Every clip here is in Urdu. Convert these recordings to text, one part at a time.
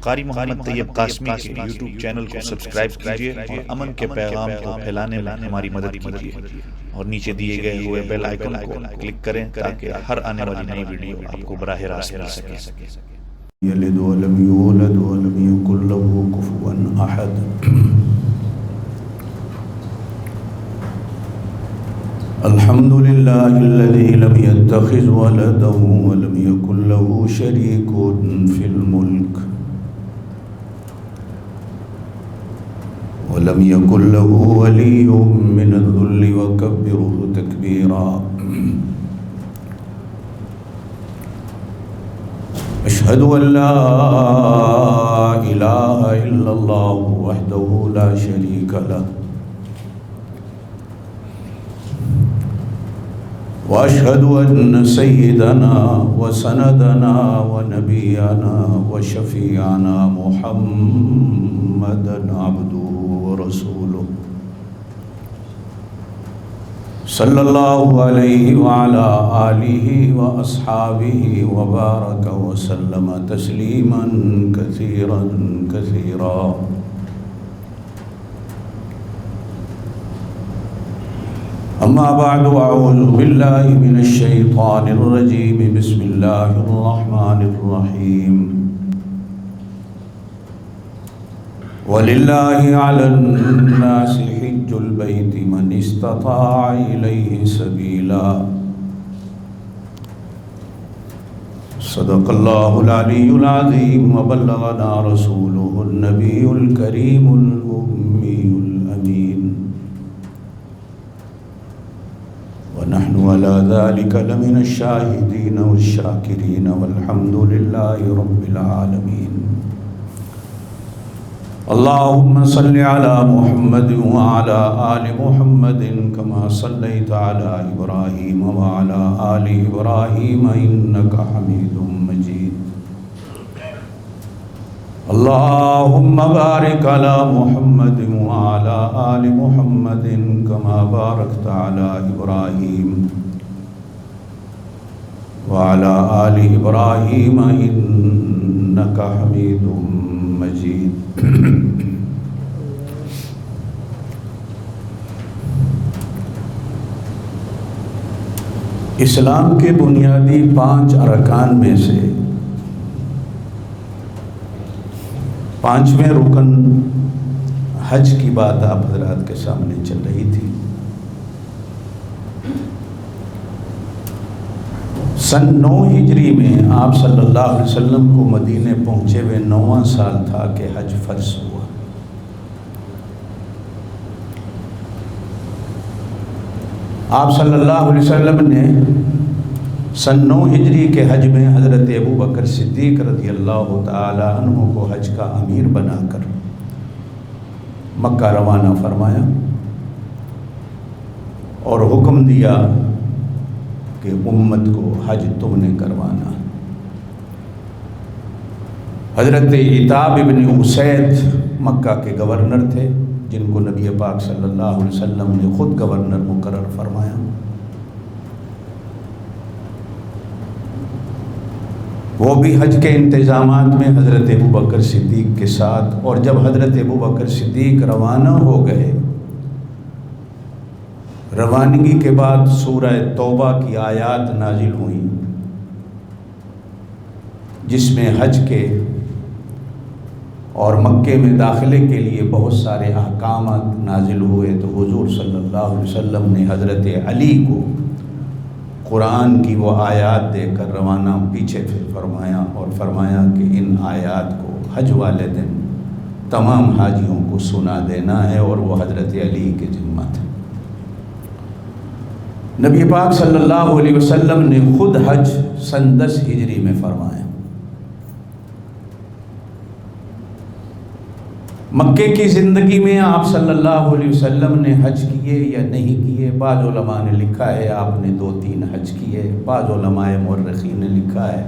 قاری محمد طیب قاسمی کے یوٹیوب چینل کو سبسکرائب کیجیے اور امن کے پیغام کو پھیلانے میں ہماری مدد کیجیے اور نیچے دیے گئے ہوئے بیل آئیکن کو کلک کریں تاکہ ہر آنے والی نئی ویڈیو آپ کو براہ راست مل سکے۔ یلد ولم یولد ولم یکن له کفوا احد۔ الحمد لله الذي لم يتخذ ولدا ولم يكن له شريك في الملك ولم يكن له ولي من الذل وكبره تكبيرا۔ أشهد أن لا إله إلا الله وحده لا شريك له، وأشهد أن سيدنا وسندنا ونبينا وشفيعنا محمدا عبده ورسوله صلى الله عليه وعلى آله وأصحابه وبارك وسلم تسليما كثيرا كثيرا۔ أما بعد، أعوذ بالله من الشيطان الرجيم، بسم الله الرحمن الرحيم۔ وَلِلَّهِ عَلَى النَّاسِ حِجُّ الْبَيْتِ مَنِ اسْتَطَاعَ إِلَيْهِ سَبِيلًا۔ صدق الله العلي العظيم، وبلغنا رسوله النبي الكريم الأمي الأمين، ونحن على ذلك لمن الشاهدين والشاكرين، والحمد لله رب العالمين۔ اللهم صل على محمد وعلى آل محمد كما صليت على إبراهيم وعلى آل إبراهيم إنك حميد مجيد۔ اللهم بارك على محمد وعلى آل محمد كما باركت على إبراهيم وعلى آل إبراهيم إنك حميد مجيد۔ اسلام کے بنیادی 5 ارکان میں سے 5ویں رکن حج کی بات آپ حضرات کے سامنے چل رہی تھی۔ سن 9 ہجری میں آپ صلی اللہ علیہ وسلم کو مدینے پہنچے ہوئے 9واں سال تھا کہ حج فرض ہوا۔ آپ صلی اللہ علیہ وسلم نے سن 9 ہجری کے حج میں حضرت ابو بکر صدیق رضی اللہ تعالی عنہ کو حج کا امیر بنا کر مکہ روانہ فرمایا اور حکم دیا کہ امت کو حج تم نے کروانا۔ حضرت عتاب ابن اسید مکہ کے گورنر تھے، جن کو نبی پاک صلی اللہ علیہ وسلم نے خود گورنر مقرر فرمایا۔ وہ بھی حج کے انتظامات میں حضرت ابو بکر صدیق کے ساتھ، اور جب حضرت ابو بکر صدیق روانہ ہو گئے، روانگی کے بعد سورہ توبہ کی آیات نازل ہوئیں جس میں حج کے اور مکے میں داخلے کے لیے بہت سارے احکامات نازل ہوئے، تو حضور صلی اللہ علیہ وسلم نے حضرت علی کو قرآن کی وہ آیات دے کر روانہ پیچھے فرمایا اور فرمایا کہ ان آیات کو حج والے دن تمام حاجیوں کو سنا دینا ہے، اور وہ حضرت علی کے ذمہ تھے۔ نبی پاک صلی اللہ علیہ وسلم نے خود حج سن 10 ہجری میں فرمایا۔ مکے کی زندگی میں آپ صلی اللہ علیہ وسلم نے حج کیے یا نہیں کیے؟ بعض علماء نے لکھا ہے آپ نے 2-3 حج کیے، بعض علماء مورخین نے لکھا ہے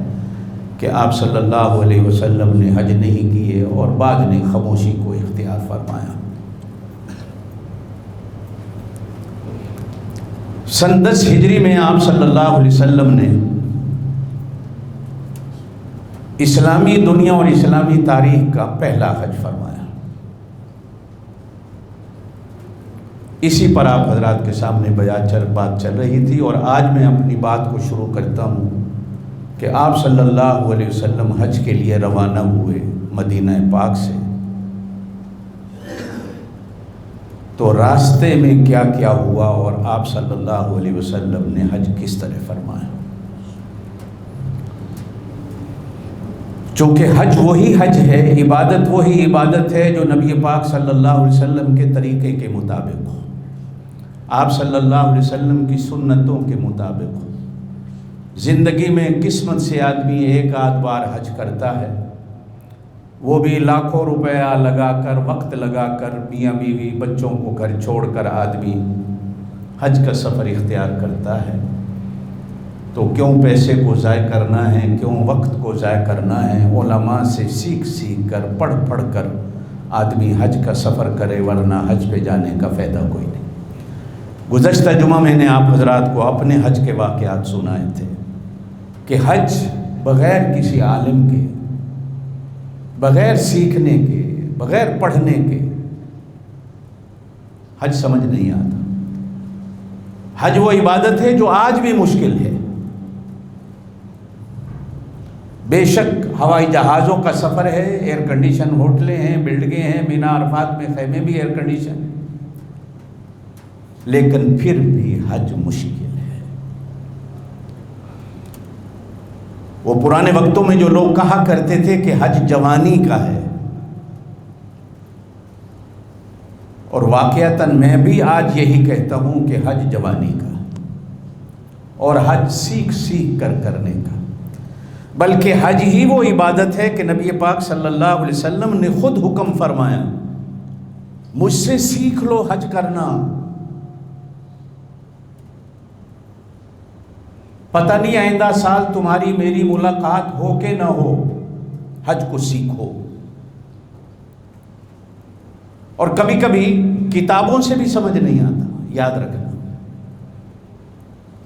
کہ آپ صلی اللہ علیہ وسلم نے حج نہیں کیے، اور بعض نے خاموشی کو اختیار فرمایا۔ سن 10 ہجری میں آپ صلی اللہ علیہ وسلم نے اسلامی دنیا اور اسلامی تاریخ کا پہلا حج فرمایا۔ اسی پر آپ حضرات کے سامنے بات چل رہی تھی، اور آج میں اپنی بات کو شروع کرتا ہوں کہ آپ صلی اللہ علیہ وسلم حج کے لیے روانہ ہوئے مدینہ پاک سے، تو راستے میں کیا کیا ہوا اور آپ صلی اللہ علیہ وسلم نے حج کس طرح فرمایا۔ چونکہ حج وہی حج ہے، عبادت وہی عبادت ہے جو نبی پاک صلی اللہ علیہ وسلم کے طریقے کے مطابق ہو، آپ صلی اللہ علیہ وسلم کی سنتوں کے مطابق ہو۔ زندگی میں قسمت سے آدمی ایک آدھ بار حج کرتا ہے، وہ بھی لاکھوں روپیہ لگا کر، وقت لگا کر، میاں بیوی بچوں کو گھر چھوڑ کر آدمی حج کا سفر اختیار کرتا ہے، تو کیوں پیسے کو ضائع کرنا ہے، کیوں وقت کو ضائع کرنا ہے۔ علماء سے سیکھ کر، پڑھ کر آدمی حج کا سفر کرے، ورنہ حج پہ جانے کا فائدہ کوئی نہیں۔ گزشتہ جمعہ میں نے آپ حضرات کو اپنے حج کے واقعات سنائے تھے کہ حج بغیر کسی عالم کے، بغیر سیکھنے کے، بغیر پڑھنے کے حج سمجھ نہیں آتا۔ حج وہ عبادت ہے جو آج بھی مشکل ہے۔ بے شک ہوائی جہازوں کا سفر ہے، ایئر کنڈیشن ہوٹلیں ہیں، بلڈنگیں ہیں، مینا عرفات میں خیمے بھی ایئر کنڈیشن ہیں، لیکن پھر بھی حج مشکل ہے۔ وہ پرانے وقتوں میں جو لوگ کہا کرتے تھے کہ حج جوانی کا ہے، اور واقعتاً میں بھی آج یہی کہتا ہوں کہ حج جوانی کا، اور حج سیکھ کر کرنے کا، بلکہ حج ہی وہ عبادت ہے کہ نبی پاک صلی اللہ علیہ وسلم نے خود حکم فرمایا، مجھ سے سیکھ لو حج کرنا۔ پتہ نہیں آئندہ سال تمہاری میری ملاقات ہو کہ نہ ہو، حج کو سیکھو۔ اور کبھی کبھی کتابوں سے بھی سمجھ نہیں آتا، یاد رکھنا،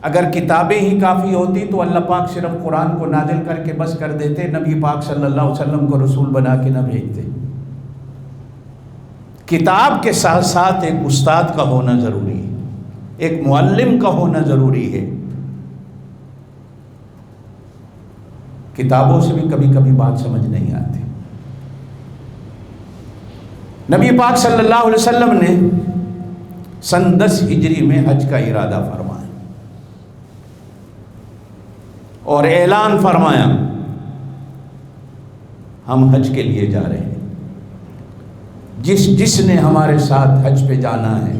اگر کتابیں ہی کافی ہوتی تو اللہ پاک صرف قرآن کو نازل کر کے بس کر دیتے، نبی پاک صلی اللہ علیہ وسلم کو رسول بنا کے نہ بھیجتے۔ کتاب کے ساتھ ساتھ ایک استاد کا ہونا ضروری ہے، ایک معلم کا ہونا ضروری ہے۔ کتابوں سے بھی کبھی کبھی بات سمجھ نہیں آتی۔ نبی پاک صلی اللہ علیہ وسلم نے سن 10 ہجری میں حج کا ارادہ فرمایا اور اعلان فرمایا، ہم حج کے لیے جا رہے ہیں، جس نے ہمارے ساتھ حج پہ جانا ہے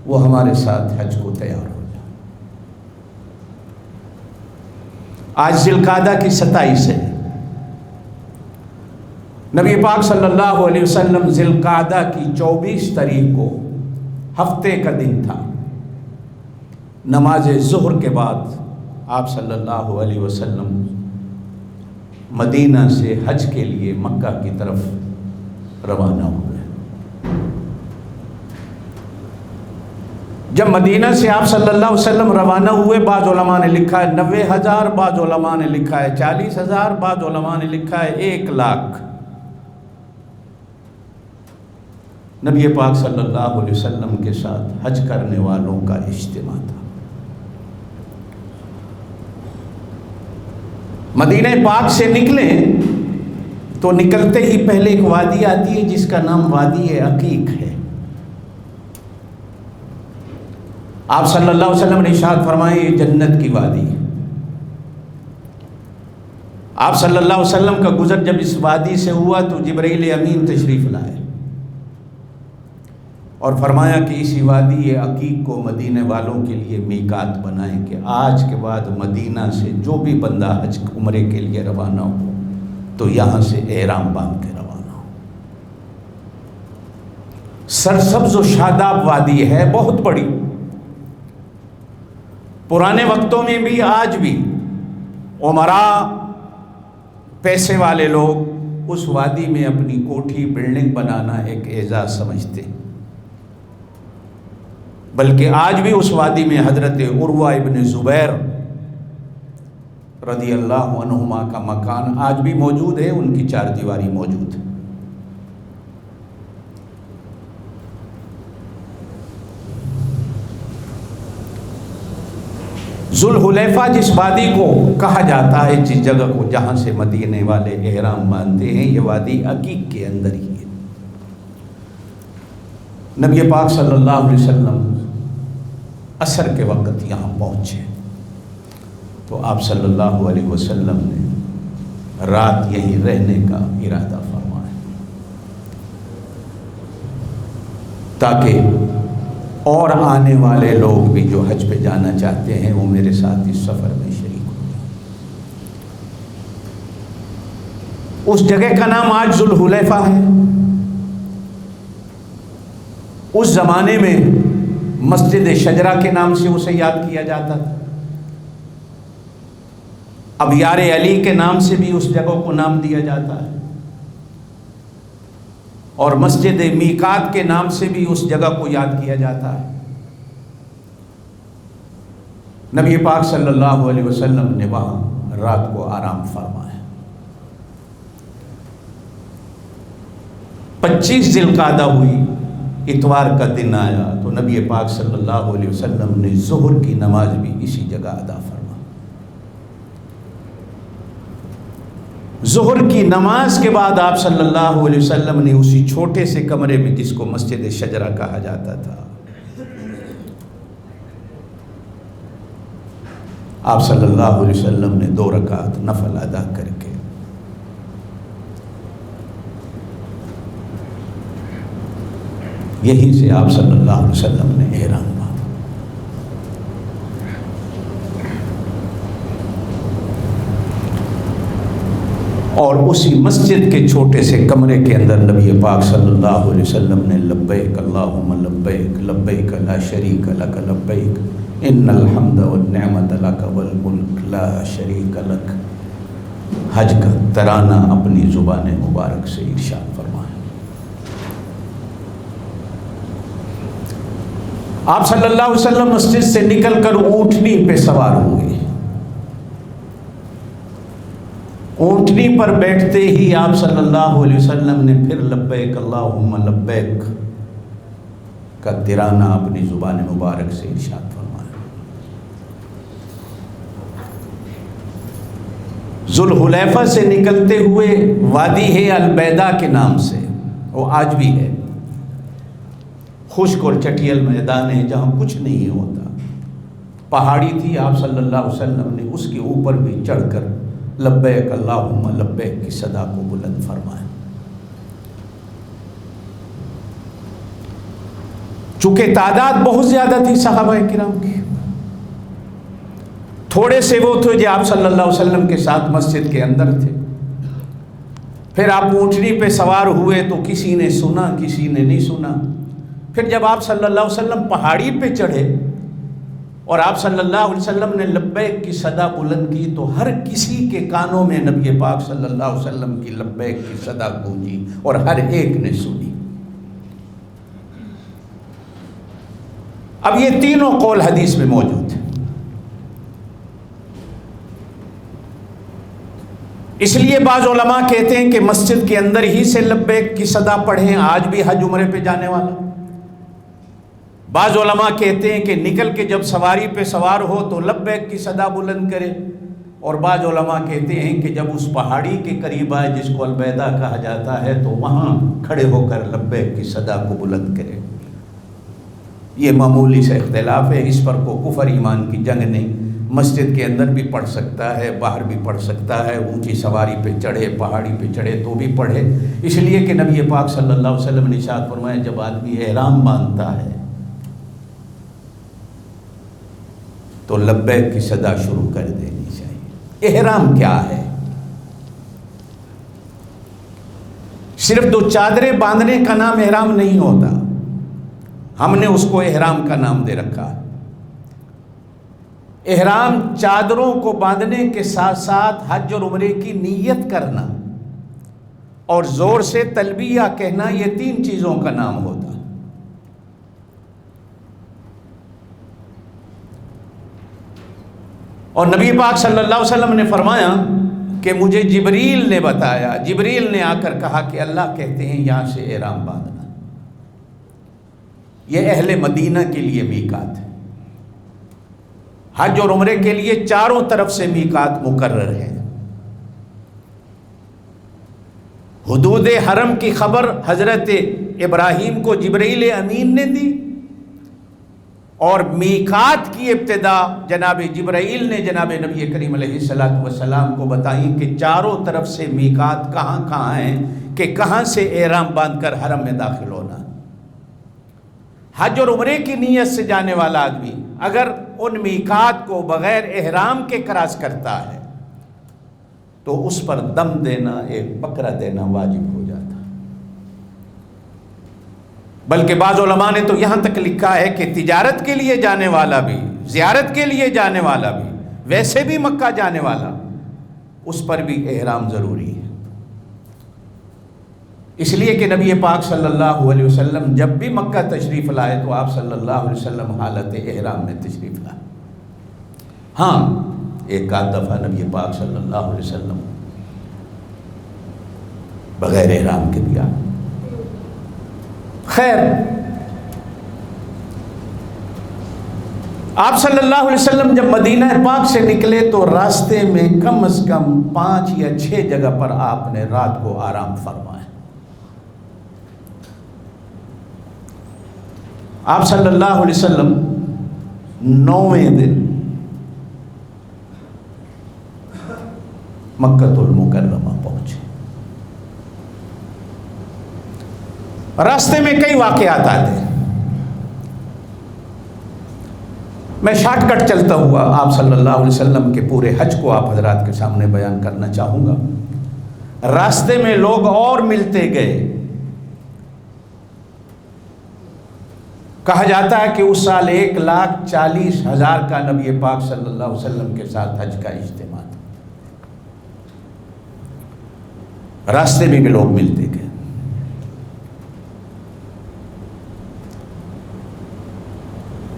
وہ ہمارے ساتھ حج کو تیار ہو۔ آج ذی القعدہ کی 27 ہے، نبی پاک صلی اللہ علیہ وسلم ذی القعدہ کی 24 تاریخ کو ہفتے کا دن تھا، نماز ظہر کے بعد آپ صلی اللہ علیہ وسلم مدینہ سے حج کے لیے مکہ کی طرف روانہ ہوئے۔ جب مدینہ سے آپ صلی اللہ علیہ وسلم روانہ ہوئے، بعض علماء نے لکھا ہے 90,000، بعض علماء نے لکھا ہے 40,000، بعض علماء نے لکھا ہے 1,00,000 نبی پاک صلی اللہ علیہ وسلم کے ساتھ حج کرنے والوں کا اجتماع تھا۔ مدینہ پاک سے نکلیں تو نکلتے ہی پہلے ایک وادی آتی ہے جس کا نام وادی عقیق ہے۔ آپ صلی اللہ علیہ وسلم نے ارشاد فرمایا، یہ جنت کی وادی ہے۔ آپ صلی اللہ علیہ وسلم کا گزر جب اس وادی سے ہوا تو جبرائیل امین تشریف لائے اور فرمایا کہ اسی وادی عقیق کو مدینہ والوں کے لیے میقات بنائیں کہ آج کے بعد مدینہ سے جو بھی بندہ حج عمرے کے لیے روانہ ہو تو یہاں سے احرام باندھ کے روانہ ہو۔ سرسبز و شاداب وادی ہے، بہت بڑی۔ پرانے وقتوں میں بھی آج بھی عمراء، پیسے والے لوگ اس وادی میں اپنی کوٹھی بلڈنگ بنانا ایک اعزاز سمجھتے، بلکہ آج بھی اس وادی میں حضرت عروہ ابن زبیر رضی اللہ عنہما کا مکان آج بھی موجود ہے، ان کی چار دیواری موجود ہے۔ ذوالحلیفہ جس وادی کو کہا جاتا ہے، جس جگہ کو جہاں سے مدینے والے احرام باندھتے ہیں، یہ وادی عقیق کے اندر ہی ہے۔ نبی پاک صلی اللہ علیہ وسلم عصر کے وقت یہاں پہنچے تو آپ صلی اللہ علیہ وسلم نے رات یہیں رہنے کا ارادہ فرمایا تاکہ اور آنے والے لوگ بھی جو حج پہ جانا چاہتے ہیں وہ میرے ساتھ اس سفر میں شریک ہوں۔ اس جگہ کا نام آج ذوالحلیفہ ہے۔ اس زمانے میں مسجد شجرہ کے نام سے اسے یاد کیا جاتا تھا، اب یار علی کے نام سے بھی اس جگہ کو نام دیا جاتا ہے، اور مسجد میقات کے نام سے بھی اس جگہ کو یاد کیا جاتا ہے۔ نبی پاک صلی اللہ علیہ وسلم نے وہاں رات کو آرام فرمایا۔ 25 ذی القعدہ ہوئی، اتوار کا دن آیا تو نبی پاک صلی اللہ علیہ وسلم نے ظہر کی نماز بھی اسی جگہ ادا فرمائی۔ ظہر کی نماز کے بعد آپ صلی اللہ علیہ وسلم نے اسی چھوٹے سے کمرے میں، جس کو مسجد شجرہ کہا جاتا تھا، آپ صلی اللہ علیہ وسلم نے 2 رکعت نفل ادا کر کے یہیں سے آپ صلی اللہ علیہ وسلم نے احرام باندھا۔ اور اسی مسجد کے چھوٹے سے کمرے کے اندر نبی پاک صلی اللہ علیہ وسلم نے لبیک اللہم لبیک لبیک لا شریک لک لبیک ان الحمد والنعمت لک والملک لا شریک لک حج کا ترانہ اپنی زبان مبارک سے ارشاد فرمایا۔ آپ صلی اللہ علیہ وسلم مسجد سے نکل کر اونٹنی پہ سوار ہوئے۔ اونٹنی پر بیٹھتے ہی آپ صلی اللہ علیہ وسلم نے پھر لبیک اللہم لبیک کا ترانہ اپنی زبان مبارک سے ارشاد فرمایا۔ ذوالحلیفہ سے نکلتے ہوئے وادی ہے البیدہ کے نام سے، وہ آج بھی ہے، خشک اور چٹیل میدان ہے جہاں کچھ نہیں ہوتا، پہاڑی تھی۔ آپ صلی اللہ علیہ وسلم نے اس کے اوپر بھی چڑھ کر لبیک اللہم لبیک کی صدا کو بلند فرمایا۔ چونکہ تعداد بہت زیادہ تھی صحابہ کرام کی، تھوڑے سے وہ تھے جو آپ صلی اللہ علیہ وسلم کے ساتھ مسجد کے اندر تھے۔ پھر آپ اونٹنی پہ سوار ہوئے تو کسی نے سنا کسی نے نہیں سنا۔ پھر جب آپ صلی اللہ علیہ وسلم پہاڑی پہ چڑھے اور آپ صلی اللہ علیہ وسلم نے لبیک کی صدا بلند کی تو ہر کسی کے کانوں میں نبی پاک صلی اللہ علیہ وسلم کی لبیک کی صدا گونجی اور ہر ایک نے سنی۔ اب یہ تینوں قول حدیث میں موجود ہیں، اس لیے بعض علماء کہتے ہیں کہ مسجد کے اندر ہی سے لبیک کی صدا پڑھیں، آج بھی حج عمرے پہ جانے والا۔ بعض علماء کہتے ہیں کہ نکل کے جب سواری پہ سوار ہو تو لبیک کی صدا بلند کرے، اور بعض علماء کہتے ہیں کہ جب اس پہاڑی کے قریب آئے جس کو البیدہ کہا جاتا ہے تو وہاں کھڑے ہو کر لبیک کی صدا کو بلند کرے۔ یہ معمولی سے اختلاف ہے، اس پر کوئی کفر ایمان کی جنگ نہیں، مسجد کے اندر بھی پڑھ سکتا ہے، باہر بھی پڑھ سکتا ہے، اونچی سواری پہ چڑھے پہاڑی پہ چڑھے تو بھی پڑھے، اس لیے کہ نبی پاک صلی اللہ علیہ وسلم نے ارشاد فرمایا جب آدمی احرام باندھتا ہے تو لبیک کی صدا شروع کر دینی چاہیے۔ احرام کیا ہے؟ صرف 2 چادریں باندھنے کا نام احرام نہیں ہوتا، ہم نے اس کو احرام کا نام دے رکھا ہے۔ احرام چادروں کو باندھنے کے ساتھ ساتھ حج اور عمرے کی نیت کرنا اور زور سے تلبیہ کہنا، یہ 3 چیزوں کا نام ہوتا۔ اور نبی پاک صلی اللہ علیہ وسلم نے فرمایا کہ مجھے جبریل نے بتایا، جبریل نے آ کر کہا کہ اللہ کہتے ہیں یہاں سے احرام باندھنا۔ یہ اہل مدینہ کے لیے میقات ہے۔ حج اور عمرے کے لیے چاروں طرف سے میقات مقرر ہے۔ حدود حرم کی خبر حضرت ابراہیم کو جبرائیل امین نے دی، اور میقات کی ابتدا جناب جبرائیل نے جناب نبی کریم علیہ السلام کو بتائی کہ چاروں طرف سے میقات کہاں کہاں ہیں، کہ کہاں سے احرام باندھ کر حرم میں داخل ہونا۔ حج اور عمرے کی نیت سے جانے والا آدمی اگر ان میقات کو بغیر احرام کے کراس کرتا ہے تو اس پر دم دینا، ایک بکرا دینا واجب ہو جاتا۔ بلکہ بعض علماء نے تو یہاں تک لکھا ہے کہ تجارت کے لیے جانے والا بھی، زیارت کے لیے جانے والا بھی، ویسے بھی مکہ جانے والا، اس پر بھی احرام ضروری ہے۔ اس لیے کہ نبی پاک صلی اللہ علیہ وسلم جب بھی مکہ تشریف لائے تو آپ صلی اللہ علیہ وسلم حالت احرام میں تشریف لائے۔ ہاں، ایک آدھ دفعہ نبی پاک صلی اللہ علیہ وسلم بغیر احرام کے بھی آئے۔ خیر، آپ صلی اللہ علیہ وسلم جب مدینہ پاک سے نکلے تو راستے میں کم از کم 5 یا 6 جگہ پر آپ نے رات کو آرام فرمایا۔ آپ صلی اللہ علیہ وسلم 9ویں دن مکہ المکرمہ پہنچے۔ راستے میں کئی واقعات آتے ہیں، میں شارٹ کٹ چلتا ہوا آپ صلی اللہ علیہ وسلم کے پورے حج کو آپ حضرات کے سامنے بیان کرنا چاہوں گا۔ راستے میں لوگ اور ملتے گئے، کہا جاتا ہے کہ اس سال 1,40,000 کا نبی پاک صلی اللہ علیہ وسلم کے ساتھ حج کا اجتماع تھا۔ راستے میں بھی لوگ ملتے گئے۔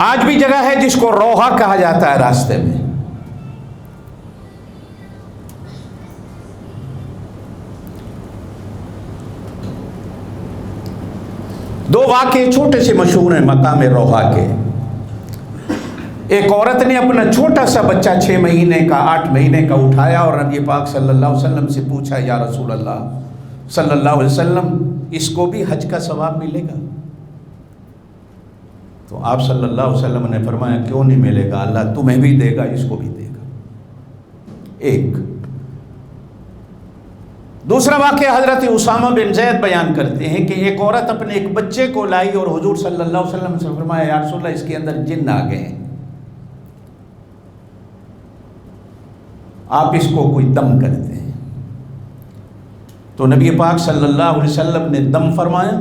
آج بھی جگہ ہے جس کو روحا کہا جاتا ہے راستے میں۔ دو واقعے چھوٹے سے مشہور ہیں مقام روحا کے۔ ایک عورت نے اپنا چھوٹا سا بچہ 6 مہینے کا 8 مہینے کا اٹھایا اور نبی پاک صلی اللہ علیہ وسلم سے پوچھا، یا رسول اللہ صلی اللہ علیہ وسلم، اس کو بھی حج کا ثواب ملے گا؟ تو آپ صلی اللہ علیہ وسلم نے فرمایا، کیوں نہیں ملے گا، اللہ تمہیں بھی دے گا، اس کو بھی دے گا۔ ایک دوسرا واقعہ حضرت اسامہ بن زید بیان کرتے ہیں کہ ایک عورت اپنے ایک بچے کو لائی اور حضور صلی اللہ علیہ وسلم سے فرمایا، یا رسول اللہ اس کے اندر جن آ گئے ہیں، آپ اس کو کوئی دم کرتے ہیں۔ تو نبی پاک صلی اللہ علیہ وسلم نے دم فرمایا،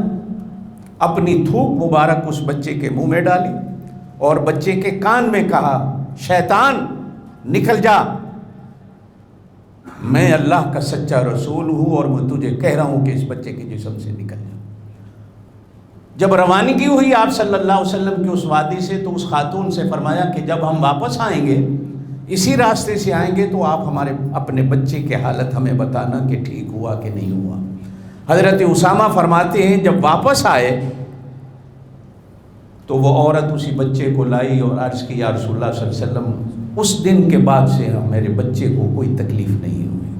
اپنی تھوک مبارک اس بچے کے منہ میں ڈالی اور بچے کے کان میں کہا، شیطان نکل جا، میں اللہ کا سچا رسول ہوں اور میں تجھے کہہ رہا ہوں کہ اس بچے کے جسم سے نکل جا۔ جب روانگی ہوئی آپ صلی اللہ علیہ وسلم کی اس وادی سے تو اس خاتون سے فرمایا کہ جب ہم واپس آئیں گے، اسی راستے سے آئیں گے، تو آپ ہمارے اپنے بچے کی حالت ہمیں بتانا کہ ٹھیک ہوا کہ نہیں ہوا۔ حضرت اسامہ فرماتے ہیں جب واپس آئے تو وہ عورت اسی بچے کو لائی اور عرض کی، یا رسول اللہ صلی اللہ علیہ وسلم، اس دن کے بعد سے میرے بچے کو کوئی تکلیف نہیں ہوئی۔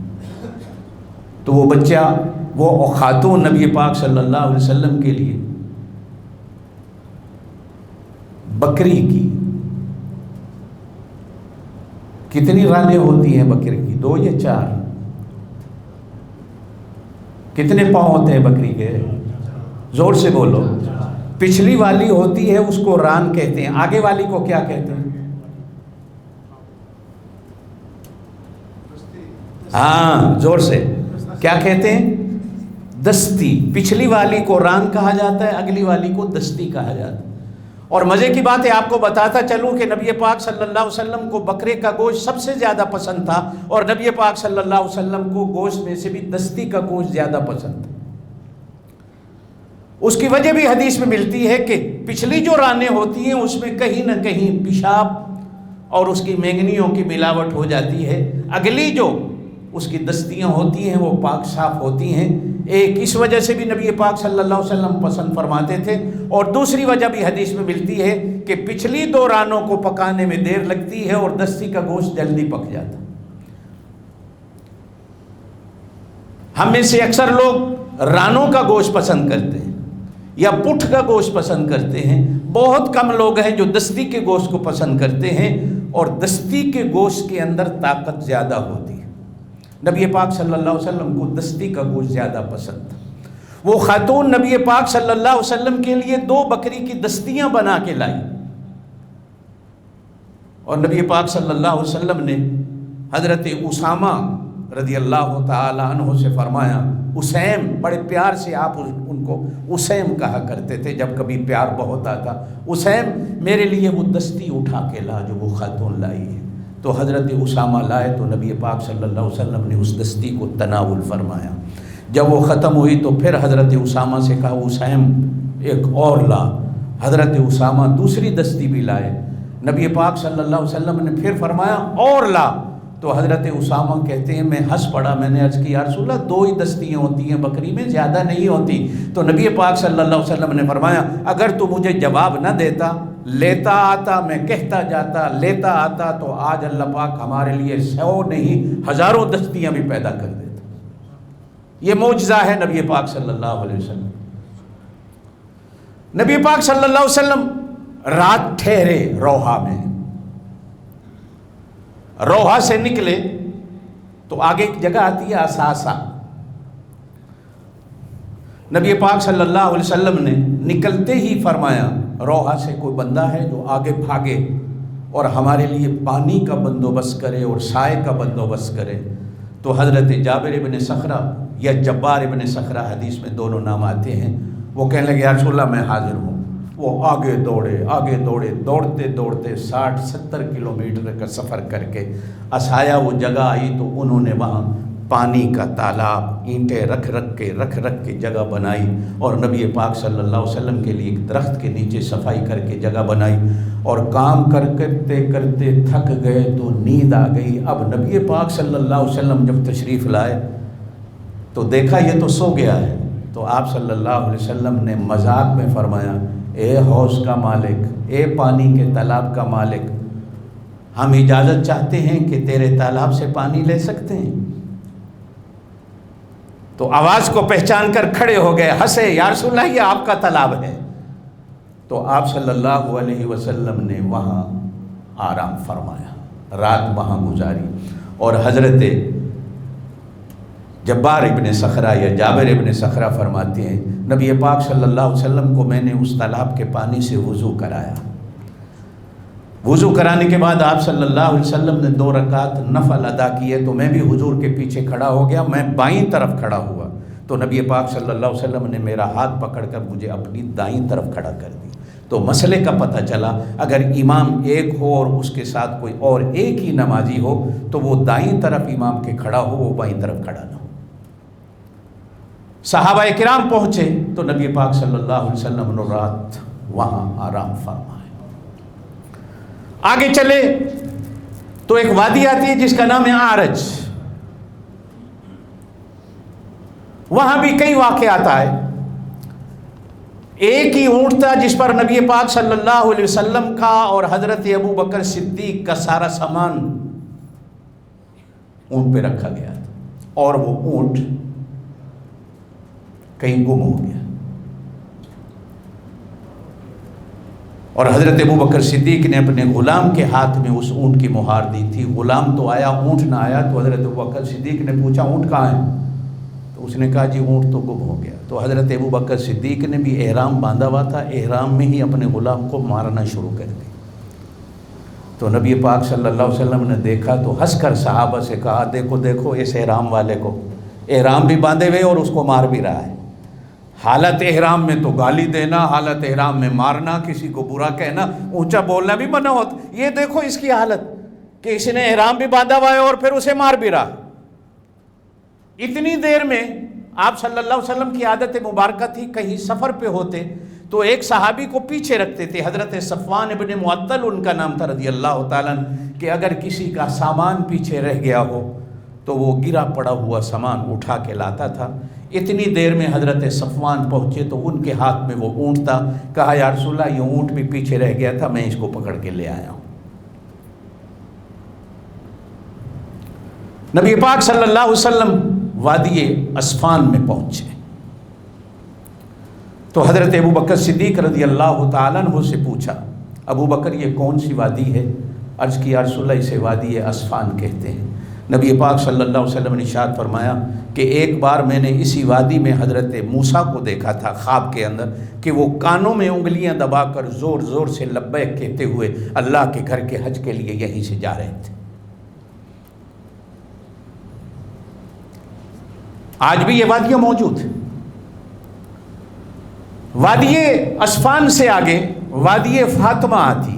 تو وہ بچہ، وہ خاتون نبی پاک صلی اللہ علیہ وسلم کے لیے بکری کی کتنی رانیں ہوتی ہیں بکری کی؟ 2 یا 4؟ کتنے پاؤں ہوتے ہیں بکری کے؟ زور سے بولو۔ پچھلی والی ہوتی ہے اس کو ران کہتے ہیں، آگے والی کو کیا کہتے ہیں؟ ہاں، زور سے، کیا کہتے ہیں؟ دستی۔ پچھلی والی کو ران کہا جاتا ہے، اگلی والی کو دستی کہا جاتا ہے۔ اور مزے کی بات ہے، آپ کو بتاتا چلوں کہ نبی پاک صلی اللہ علیہ وسلم کو بکرے کا گوشت سب سے زیادہ پسند تھا، اور نبی پاک صلی اللہ علیہ وسلم کو گوشت میں سے بھی دستی کا گوشت زیادہ پسند تھا۔ اس کی وجہ بھی حدیث میں ملتی ہے کہ پچھلی جو رانیں ہوتی ہیں اس میں کہیں نہ کہیں پیشاب اور اس کی مینگنیوں کی ملاوٹ ہو جاتی ہے، اگلی جو اس کی دستیاں ہوتی ہیں وہ پاک صاف ہوتی ہیں۔ ایک اس وجہ سے بھی نبی پاک صلی اللہ علیہ وسلم پسند فرماتے تھے، اور دوسری وجہ بھی حدیث میں ملتی ہے کہ پچھلی 2 رانوں کو پکانے میں دیر لگتی ہے اور دستی کا گوشت جلدی پک جاتا۔ ہم میں سے اکثر لوگ رانوں کا گوشت پسند کرتے ہیں یا پٹھ کا گوشت پسند کرتے ہیں، بہت کم لوگ ہیں جو دستی کے گوشت کو پسند کرتے ہیں، اور دستی کے گوشت کے اندر طاقت زیادہ ہوتی ہے۔ نبی پاک صلی اللہ علیہ وسلم کو دستی کا گوشت زیادہ پسند تھا۔ وہ خاتون نبی پاک صلی اللہ علیہ وسلم کے لیے 2 بکری کی دستیاں بنا کے لائی، اور نبی پاک صلی اللہ علیہ وسلم نے حضرت اسامہ رضی اللہ تعالی عنہ سے فرمایا، اسیم، بڑے پیار سے آپ ان کو اسیم کہا کرتے تھے جب کبھی پیار بہت آتا، اسیم میرے لیے وہ دستی اٹھا کے لا جو وہ خاتون لائی ہے۔ تو حضرت اسامہ لائے تو نبی پاک صلی اللہ علیہ وسلم نے اس دستی کو تناول فرمایا۔ جب وہ ختم ہوئی تو پھر حضرت اسامہ سے کہا اسیم ایک اور لا۔ حضرت اسامہ دوسری دستی بھی لائے، نبی پاک صلی اللہ علیہ وسلم نے پھر فرمایا اور لا۔ تو حضرت اسامہ کہتے ہیں میں ہنس پڑا، میں نے عرض کی یا رسول اللہ 2 ہی دستیاں ہوتی ہیں بکری میں، زیادہ نہیں ہوتی۔ تو نبی پاک صلی اللہ علیہ وسلم نے فرمایا اگر تو مجھے جواب نہ دیتا، لیتا آتا، میں کہتا جاتا، لیتا آتا، تو آج اللہ پاک ہمارے لیے 100 نہیں ہزاروں دستیاں بھی پیدا کر دیتا۔ یہ معجزہ ہے نبی پاک صلی اللہ علیہ وسلم۔ نبی پاک صلی اللہ علیہ وسلم رات ٹھہرے روحا میں، روحا سے نکلے تو آگے ایک جگہ آتی ہے اساسا۔ نبی پاک صلی اللہ علیہ وسلم نے نکلتے ہی فرمایا روحا سے کوئی بندہ ہے جو آگے بھاگے اور ہمارے لیے پانی کا بندوبست کرے اور سائے کا بندوبست کرے۔ تو حضرت جابر ابن صخرہ یا جبار ابن صخرہ، حدیث میں دونوں نام آتے ہیں، وہ کہنے لگے یا رسول اللہ میں حاضر ہوں۔ وہ آگے دوڑے، دوڑتے دوڑتے 60-70 کلومیٹر کا سفر کر کے اسایا وہ جگہ آئی تو انہوں نے وہاں پانی کا تالاب اینٹیں رکھ کے جگہ بنائی، اور نبی پاک صلی اللہ علیہ وسلم کے لیے ایک درخت کے نیچے صفائی کر کے جگہ بنائی، اور کام کرتے تھک گئے تو نیند آ گئی۔ اب نبی پاک صلی اللہ علیہ وسلم جب تشریف لائے تو دیکھا یہ تو سو گیا ہے، تو آپ صلی اللہ علیہ وسلم نے مذاق میں فرمایا اے حوض کا مالک، اے پانی کے تالاب کا مالک، ہم اجازت چاہتے ہیں کہ تیرے تالاب سے پانی لے سکتے ہیں؟ تو آواز کو پہچان کر کھڑے ہو گئے، ہنسے، یا رسول اللہ یہ آپ کا تالاب ہے۔ تو آپ صلی اللہ علیہ وسلم نے وہاں آرام فرمایا، رات وہاں گزاری، اور حضرت جبار ابن صخرہ یا جابر ابن صخرہ فرماتے ہیں نبی پاک صلی اللہ علیہ وسلم کو میں نے اس تالاب کے پانی سے وضو کرایا۔ وضو کرانے کے بعد آپ صلی اللہ علیہ وسلم نے 2 رکعت نفل ادا کیے، تو میں بھی حضور کے پیچھے کھڑا ہو گیا، میں بائیں طرف کھڑا ہوا، تو نبی پاک صلی اللہ علیہ وسلم نے میرا ہاتھ پکڑ کر مجھے اپنی دائیں طرف کھڑا کر دی۔ تو مسئلے کا پتہ چلا اگر امام ایک ہو اور اس کے ساتھ کوئی اور ایک ہی نمازی ہو تو وہ دائیں طرف امام کے کھڑا ہو، وہ بائیں طرف کھڑا نہ ہو۔ صحابہ کرام پہنچے تو نبی پاک صلی اللہ علیہ وسلم نے رات وہاں آرام فرمایا۔ آگے چلے تو ایک وادی آتی ہے جس کا نام ہے آرج، وہاں بھی کئی واقعات آئے۔ ایک ہی اونٹ تھا جس پر نبی پاک صلی اللہ علیہ وسلم کا اور حضرت ابو بکر صدیق کا سارا سامان اونٹ پہ رکھا گیا تھا، اور وہ اونٹ کہیں گم ہو گیا، اور حضرت ابو بکر صدیق نے اپنے غلام کے ہاتھ میں اس اونٹ کی مہار دی تھی۔ غلام تو آیا، اونٹ نہ آیا، تو حضرت ابو بکر صدیق نے پوچھا اونٹ کہاں ہے؟ تو اس نے کہا جی اونٹ تو گم ہو گیا۔ تو حضرت ابو بکر صدیق نے بھی احرام باندھا ہوا تھا، احرام میں ہی اپنے غلام کو مارنا شروع کر دی۔ تو نبی پاک صلی اللہ علیہ وسلم نے دیکھا تو ہنس کر صحابہ سے کہا دیکھو اس احرام والے کو، احرام بھی باندھے ہوئے اور اس کو مار بھی رہا ہے۔ حالت احرام میں تو گالی دینا، حالت احرام میں مارنا، کسی کو برا کہنا، اونچا بولنا بھی منع ہوتا، یہ دیکھو اس کی حالت کہ اس نے احرام بھی باندھا ہوا ہے اور پھر اسے مار بھی رہا۔ اتنی دیر میں آپ صلی اللہ علیہ وسلم کی عادت مبارکہ تھی کہیں سفر پہ ہوتے تو ایک صحابی کو پیچھے رکھتے تھے، حضرت صفوان ابن معطل ان کا نام تھا رضی اللہ تعالیٰ عنہ، کہ اگر کسی کا سامان پیچھے رہ گیا ہو تو وہ گرا پڑا ہوا سامان اٹھا کے لاتا تھا۔ اتنی دیر میں حضرت صفوان پہنچے تو ان کے ہاتھ میں وہ اونٹ تھا، کہا یا رسول اللہ یہ اونٹ بھی پیچھے رہ گیا تھا، میں اس کو پکڑ کے لے آیا ہوں۔ نبی پاک صلی اللہ علیہ وسلم وادی اسفان میں پہنچے تو حضرت ابو بکر صدیق رضی اللہ تعالیٰ عنہ سے پوچھا، ابو بکر یہ کون سی وادی ہے؟ عرض کی یا رسول اللہ اسے وادی اسفان کہتے ہیں۔ نبی پاک صلی اللہ علیہ وسلم نے ارشاد فرمایا کہ ایک بار میں نے اسی وادی میں حضرت موسیٰ کو دیکھا تھا خواب کے اندر کہ وہ کانوں میں انگلیاں دبا کر زور زور سے لبیک کہتے ہوئے اللہ کے گھر کے حج کے لیے یہیں سے جا رہے تھے۔ آج بھی یہ وادیاں موجود ہیں۔ وادی اسفان سے آگے وادی فاطمہ آتی ہے۔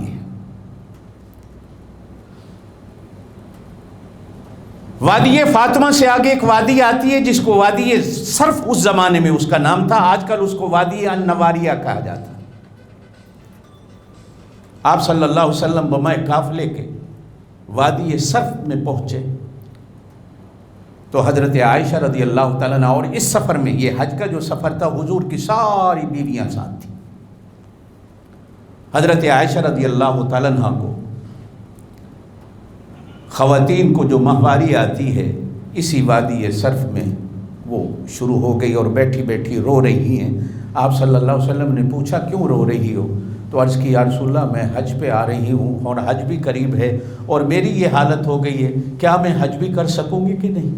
وادی فاطمہ سے آگے ایک وادی آتی ہے جس کو وادی صرف اس زمانے میں اس کا نام تھا، آج کل اس کو وادی النواریہ کہا جاتا ہے۔ آپ صلی اللہ علیہ وسلم بمائے قافلے کے وادی صرف میں پہنچے تو حضرت عائشہ رضی اللہ تعالیٰ عنہ، اور اس سفر میں یہ حج کا جو سفر تھا حضور کی ساری بیویاں ساتھ تھیں، حضرت عائشہ رضی اللہ تعالیٰ عنہ کو خواتین کو جو ماہواری آتی ہے اسی وادی صرف میں وہ شروع ہو گئی اور بیٹھی بیٹھی رو رہی ہیں۔ آپ صلی اللہ علیہ وسلم نے پوچھا کیوں رو رہی ہو؟ تو عرض کی یا رسول اللہ میں حج پہ آ رہی ہوں اور حج بھی قریب ہے اور میری یہ حالت ہو گئی ہے، کیا میں حج بھی کر سکوں گی کہ نہیں؟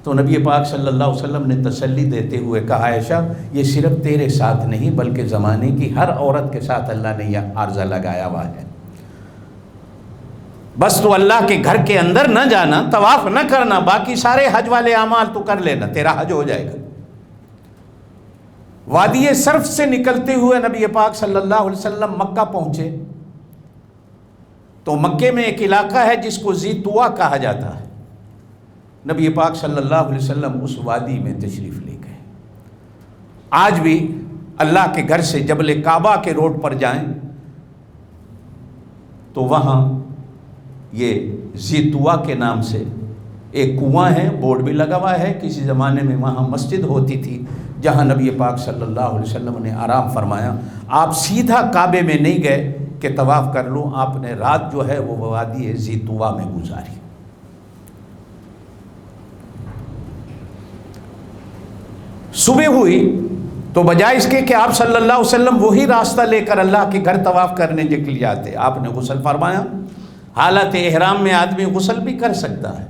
تو نبی پاک صلی اللہ علیہ وسلم نے تسلی دیتے ہوئے کہا عائشہ یہ صرف تیرے ساتھ نہیں بلکہ زمانے کی ہر عورت کے ساتھ اللہ نے یہ عارضہ لگایا ہوا ہے، بس تو اللہ کے گھر کے اندر نہ جانا، طواف نہ کرنا، باقی سارے حج والے اعمال تو کر لینا، تیرا حج ہو جائے گا۔ وادی صرف سے نکلتے ہوئے نبی پاک صلی اللہ علیہ وسلم مکہ پہنچے تو مکے میں ایک علاقہ ہے جس کو ذی طویٰ کہا جاتا ہے۔ نبی پاک صلی اللہ علیہ وسلم اس وادی میں تشریف لے گئے۔ آج بھی اللہ کے گھر سے جبل کعبہ کے روڈ پر جائیں تو وہاں یہ ذی طویٰ کے نام سے ایک کنواں ہے، بورڈ بھی لگا ہوا ہے، کسی زمانے میں وہاں مسجد ہوتی تھی جہاں نبی پاک صلی اللہ علیہ وسلم نے آرام فرمایا۔ آپ سیدھا کعبے میں نہیں گئے کہ طواف کر لوں، آپ نے رات جو ہے وہ وادی ذی طویٰ میں گزاری۔ صبح ہوئی تو بجائے اس کے کہ آپ صلی اللہ علیہ وسلم وہی راستہ لے کر اللہ کے گھر طواف کرنے کے لیے جاتے، آپ نے غسل فرمایا۔ حالت احرام میں آدمی غسل بھی کر سکتا ہے،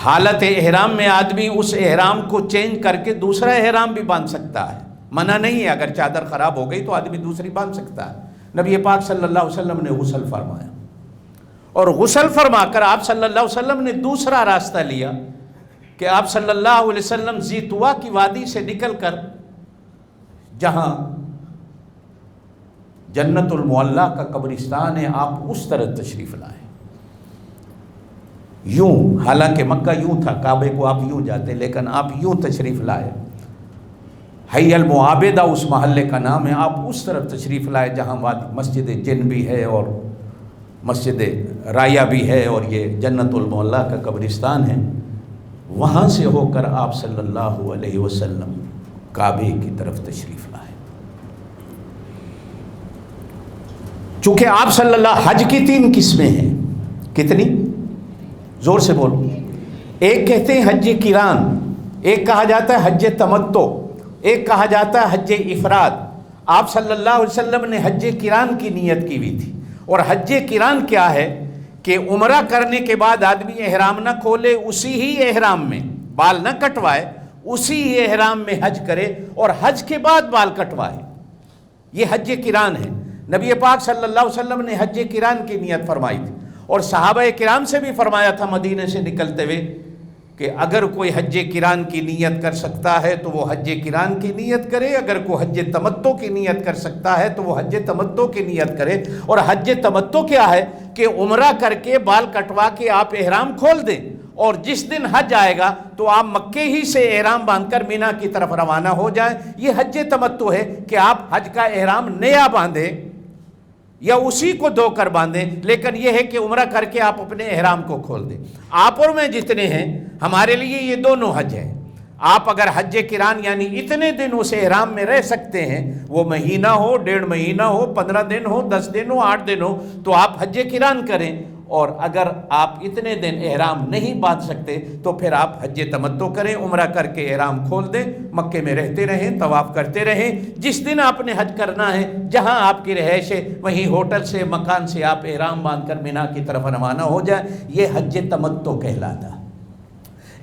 حالت احرام میں آدمی اس احرام کو چینج کر کے دوسرا احرام بھی باندھ سکتا ہے، منع نہیں ہے، اگر چادر خراب ہو گئی تو آدمی دوسری باندھ سکتا ہے۔ نبی پاک صلی اللہ علیہ وسلم نے غسل فرمایا اور غسل فرما کر آپ صلی اللہ علیہ وسلم نے دوسرا راستہ لیا کہ آپ صلی اللہ علیہ وسلم ذی طویٰ کی وادی سے نکل کر جہاں جنت المعلیٰ کا قبرستان ہے آپ اس طرح تشریف لائے۔ یوں، حالانکہ مکہ یوں تھا، کعبے کو آپ یوں جاتے، لیکن آپ یوں تشریف لائے۔ حی المعابدہ اس محلے کا نام ہے، آپ اس طرف تشریف لائے جہاں مسجد جن بھی ہے اور مسجد رایا بھی ہے اور یہ جنت المعلیٰ کا قبرستان ہے۔ وہاں سے ہو کر آپ صلی اللہ علیہ وسلم کعبے کی طرف تشریف لائے۔ چونکہ آپ صلی اللہ، حج کی 3 قسمیں ہیں، کتنی؟ زور سے بولو۔ ایک کہتے ہیں حج قران، ایک کہا جاتا ہے حج تمتع، ایک کہا جاتا ہے حج افراد۔ آپ صلی اللہ علیہ وسلم نے حج قران کی نیت کی ہوئی تھی، اور حج قران کیا ہے کہ عمرہ کرنے کے بعد آدمی احرام نہ کھولے، اسی ہی احرام میں بال نہ کٹوائے، اسی ہی احرام میں حج کرے اور حج کے بعد بال کٹوائے، یہ حج قران ہے۔ نبی پاک صلی اللہ علیہ وسلم نے حج قران کی نیت فرمائی تھی، اور صحابہ کرام سے بھی فرمایا تھا مدینے سے نکلتے ہوئے کہ اگر کوئی حج قران کی نیت کر سکتا ہے تو وہ حج قران کی نیت کرے، اگر کوئی حج تمتع کی نیت کر سکتا ہے تو وہ حج تمتع کی نیت کرے۔ اور حج تمتع کیا ہے کہ عمرہ کر کے بال کٹوا کے آپ احرام کھول دیں اور جس دن حج آئے گا تو آپ مکے ہی سے احرام باندھ کر مینا کی طرف روانہ ہو جائیں۔ یہ حج تمتع ہے کہ آپ حج کا احرام نیا باندھیں یا اسی کو دھو کر باندھیں، لیکن یہ ہے کہ عمرہ کر کے آپ اپنے احرام کو کھول دیں۔ آپ اور میں جتنے ہیں ہمارے لیے یہ دونوں حج ہیں۔ آپ اگر حج قران یعنی اتنے دن اس احرام میں رہ سکتے ہیں، وہ مہینہ ہو، 1.5 مہینہ ہو، 15 دن ہو، 10 دن ہو، 8 دن ہو، تو آپ حج قران کریں۔ اور اگر آپ اتنے دن احرام نہیں باندھ سکتے تو پھر آپ حج تمتع کریں، عمرہ کر کے احرام کھول دیں، مکے میں رہتے رہیں، طواف کرتے رہیں۔ جس دن آپ نے حج کرنا ہے، جہاں آپ کی رہائش ہے، وہیں ہوٹل سے، مکان سے آپ احرام باندھ کر مینا کی طرف روانہ ہو جائیں۔ یہ حج تمتع کہلاتا ہے۔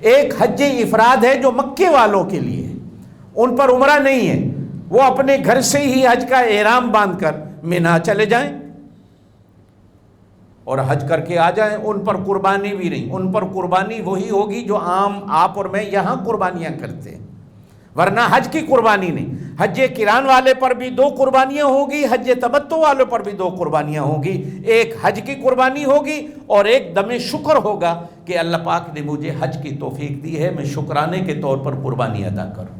ایک حج افراد ہے جو مکے والوں کے لیے ہے، ان پر عمرہ نہیں ہے، وہ اپنے گھر سے ہی حج کا احرام باندھ کر مینا چلے جائیں اور حج کر کے آ جائیں۔ ان پر قربانی بھی نہیں، ان پر قربانی وہی ہوگی جو عام آپ اور میں یہاں قربانیاں کرتے ہیں، ورنہ حج کی قربانی نہیں۔ حج قران والے پر بھی 2 قربانیاں ہوگی، حج تمتع والوں پر بھی 2 قربانیاں ہوگی۔ ایک حج کی قربانی ہوگی اور ایک دم شکر ہوگا کہ اللہ پاک نے مجھے حج کی توفیق دی ہے، میں شکرانے کے طور پر قربانی ادا کروں۔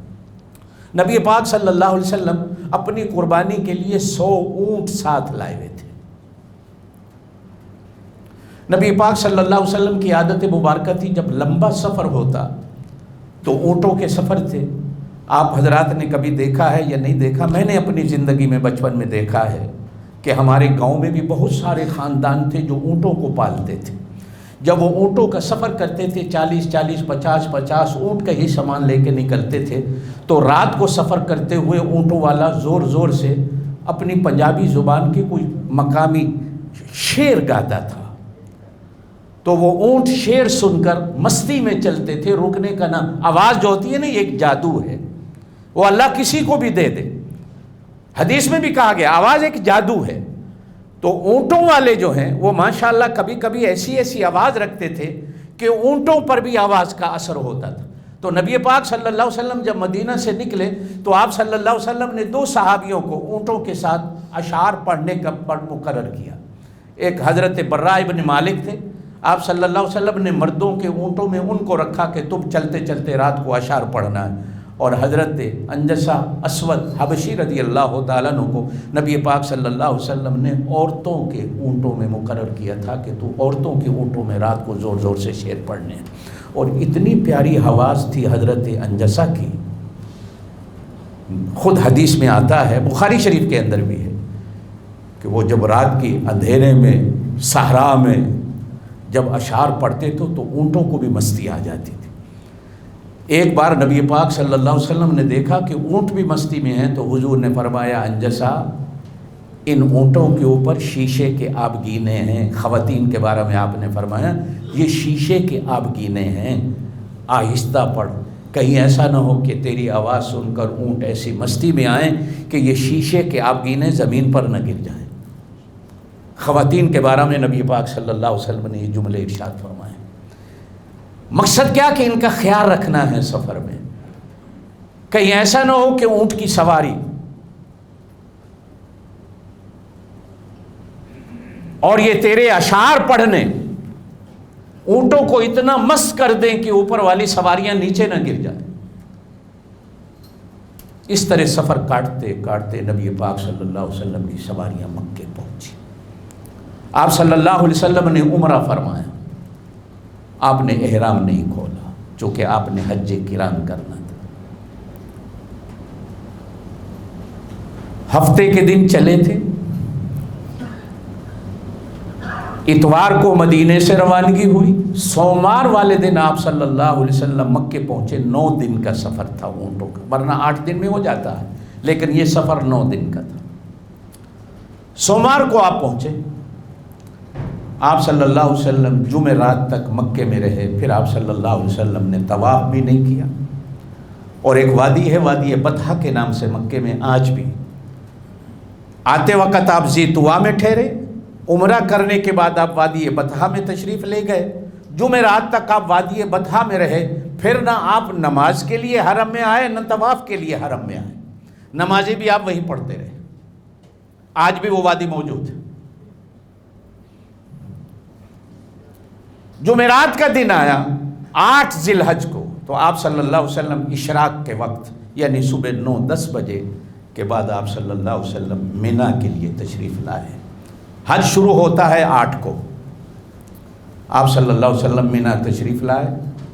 نبی پاک صلی اللہ علیہ وسلم اپنی قربانی کے لیے 100 اونٹ ساتھ لائے ہوئے تھے۔ نبی پاک صلی اللہ علیہ وسلم کی عادت مبارکہ تھی، جب لمبا سفر ہوتا تو اونٹوں کے سفر تھے۔ آپ حضرات نے کبھی دیکھا ہے یا نہیں دیکھا، میں نے اپنی زندگی میں بچپن میں دیکھا ہے کہ ہمارے گاؤں میں بھی بہت سارے خاندان تھے جو اونٹوں کو پالتے تھے۔ جب وہ اونٹوں کا سفر کرتے تھے، 40 50 اونٹ کا ہی سامان لے کے نکلتے تھے، تو رات کو سفر کرتے ہوئے اونٹوں والا زور زور سے اپنی پنجابی زبان کی کوئی مقامی شعر گاتا تھا، تو وہ اونٹ شعر سن کر مستی میں چلتے تھے، رکنے کا نام۔ آواز جو ہوتی ہے نا، یہ ایک جادو ہے، وہ اللہ کسی کو بھی دے دے۔ حدیث میں بھی کہا گیا آواز ایک جادو ہے۔ تو اونٹوں والے جو ہیں وہ ماشاءاللہ کبھی کبھی ایسی آواز رکھتے تھے کہ اونٹوں پر بھی آواز کا اثر ہوتا تھا۔ تو نبی پاک صلی اللہ علیہ وسلم جب مدینہ سے نکلے تو آپ صلی اللہ علیہ وسلم نے 2 صحابیوں کو اونٹوں کے ساتھ اشعار پڑھنے کا مقرر کیا۔ ایک حضرت برا ابن مالک تھے، آپ صلی اللہ علیہ وسلم نے مردوں کے اونٹوں میں ان کو رکھا کہ تم چلتے چلتے رات کو اشعار پڑھنا ہے، اور حضرت انجسہ اسود حبشی رضی اللہ تعالیٰ عنہ کو نبی پاک صلی اللہ علیہ وسلم نے عورتوں کے اونٹوں میں مقرر کیا تھا کہ تو عورتوں کے اونٹوں میں رات کو زور زور سے شعر پڑھنے ہیں۔ اور اتنی پیاری آواز تھی حضرت انجسہ کی، خود حدیث میں آتا ہے، بخاری شریف کے اندر بھی ہے، کہ وہ جب رات کی اندھیرے میں صحرا میں جب اشعار پڑھتے تھے تو اونٹوں کو بھی مستی آ جاتی تھی۔ ایک بار نبی پاک صلی اللہ علیہ وسلم نے دیکھا کہ اونٹ بھی مستی میں ہیں، تو حضور نے فرمایا انجسہ، ان اونٹوں کے اوپر شیشے کے آبگینے ہیں۔ خواتین کے بارے میں آپ نے فرمایا یہ شیشے کے آبگینے ہیں، آہستہ پڑھ، کہیں ایسا نہ ہو کہ تیری آواز سن کر اونٹ ایسی مستی میں آئیں کہ یہ شیشے کے آبگینے زمین پر نہ گر جائیں۔ خواتین کے بارے میں نبی پاک صلی اللہ علیہ وسلم نے یہ جملے ارشاد فرمائے۔ مقصد کیا کہ ان کا خیال رکھنا ہے سفر میں، کہیں ایسا نہ ہو کہ اونٹ کی سواری اور یہ تیرے اشعار پڑھنے اونٹوں کو اتنا مست کر دیں کہ اوپر والی سواریاں نیچے نہ گر جائیں۔ اس طرح سفر کاٹتے کاٹتے نبی پاک صلی اللہ علیہ وسلم کی سواریاں مکے پہنچی۔ آپ صلی اللہ علیہ وسلم نے عمرہ فرمایا، آپ نے احرام نہیں کھولا چونکہ آپ نے حج قران کرنا تھا۔ ہفتے کے دن چلے تھے، اتوار کو مدینے سے روانگی ہوئی، سوموار والے دن آپ صلی اللہ علیہ وسلم مکے پہنچے۔ 9 دن کا سفر تھا اونٹوں کا، ورنہ 8 دن میں ہو جاتا ہے، لیکن یہ سفر 9 دن کا تھا۔ سوموار کو آپ پہنچے، آپ صلی اللہ علیہ وسلم جمعرات تک مکے میں رہے، پھر آپ صلی اللہ علیہ وسلم نے طواف بھی نہیں کیا۔ اور ایک وادی ہے، وادی بطحہ کے نام سے مکے میں آج بھی، آتے وقت آپ زیتوا میں ٹھہرے، عمرہ کرنے کے بعد آپ وادی بطحہ میں تشریف لے گئے، جمعرات تک آپ وادی بطحہ میں رہے، پھر نہ آپ نماز کے لیے حرم میں آئے نہ طواف کے لیے حرم میں آئے، نمازیں بھی آپ وہیں پڑھتے رہے۔ آج بھی وہ وادی موجود ہے۔ جمعرات کا دن آیا، 8 ذی الحج کو تو آپ صلی اللہ علیہ وسلم اشراق کے وقت یعنی صبح 9-10 بجے کے بعد آپ صلی اللہ علیہ وسلم مینا کے لیے تشریف لائے۔ حج شروع ہوتا ہے 8 کو، آپ صلی اللہ علیہ وسلم مینا تشریف لائے۔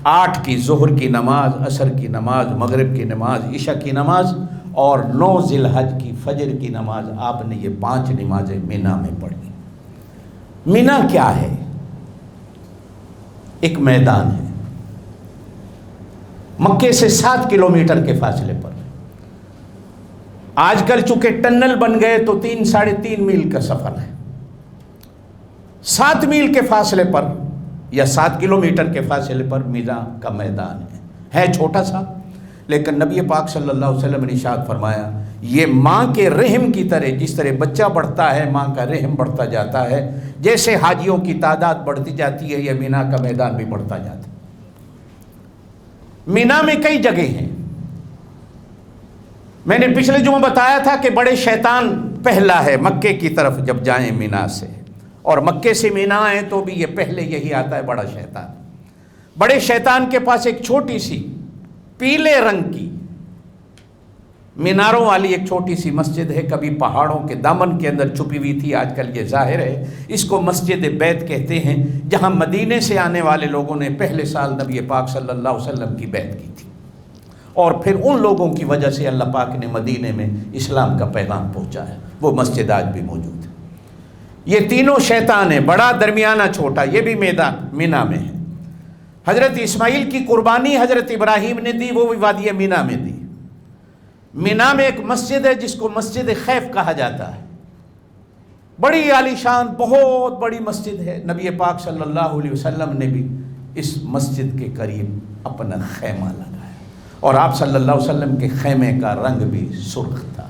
8 کی ظہر کی نماز، عصر کی نماز، مغرب کی نماز، عشاء کی نماز اور 9 ذی الحج کی فجر کی نماز آپ نے یہ 5 نمازیں مینا میں پڑھی۔ مینا کیا ہے؟ ایک میدان ہے، مکے سے 7 کلومیٹر کے فاصلے پر۔ آج کل چونکہ ٹنل بن گئے تو 3-3.5 میل کا سفر ہے۔ 7 میل کے فاصلے پر یا 7 کلومیٹر کے فاصلے پر مینا کا میدان ہے چھوٹا سا، لیکن نبی پاک صلی اللہ علیہ وسلم نے ارشاد فرمایا یہ ماں کے رحم کی طرح، جس طرح بچہ بڑھتا ہے ماں کا رحم بڑھتا جاتا ہے، جیسے حاجیوں کی تعداد بڑھتی جاتی ہے یہ مینا کا میدان بھی بڑھتا جاتا ہے۔ مینا میں کئی جگہ ہیں، میں نے پچھلے جمعہ بتایا تھا کہ بڑے شیطان پہلا ہے مکے کی طرف جب جائیں مینا سے، اور مکے سے مینا آئیں تو بھی یہ پہلے یہی آتا ہے بڑا شیطان۔ بڑے شیطان کے پاس ایک چھوٹی سی پیلے رنگ کی میناروں والی ایک چھوٹی سی مسجد ہے، کبھی پہاڑوں کے دامن کے اندر چھپی ہوئی تھی، آج کل یہ ظاہر ہے۔ اس کو مسجد بیت کہتے ہیں، جہاں مدینے سے آنے والے لوگوں نے پہلے سال نبی پاک صلی اللہ علیہ وسلم کی بیعت کی تھی، اور پھر ان لوگوں کی وجہ سے اللہ پاک نے مدینے میں اسلام کا پیغام پہنچایا۔ وہ مسجد آج بھی موجود ہے۔ یہ تینوں شیطان ہیں، بڑا، درمیانہ، چھوٹا، یہ بھی میدان مینا میں ہے۔ حضرت اسماعیل کی قربانی حضرت ابراہیم نے دی، وہ بھی وادی مینا میں دی۔ مینا میں ایک مسجد ہے جس کو مسجد خیف کہا جاتا ہے، بڑی عالی شان، بہت بڑی مسجد ہے۔ نبی پاک صلی اللہ علیہ وسلم نے بھی اس مسجد کے قریب اپنا خیمہ لگایا، اور آپ صلی اللہ علیہ وسلم کے خیمے کا رنگ بھی سرخ تھا۔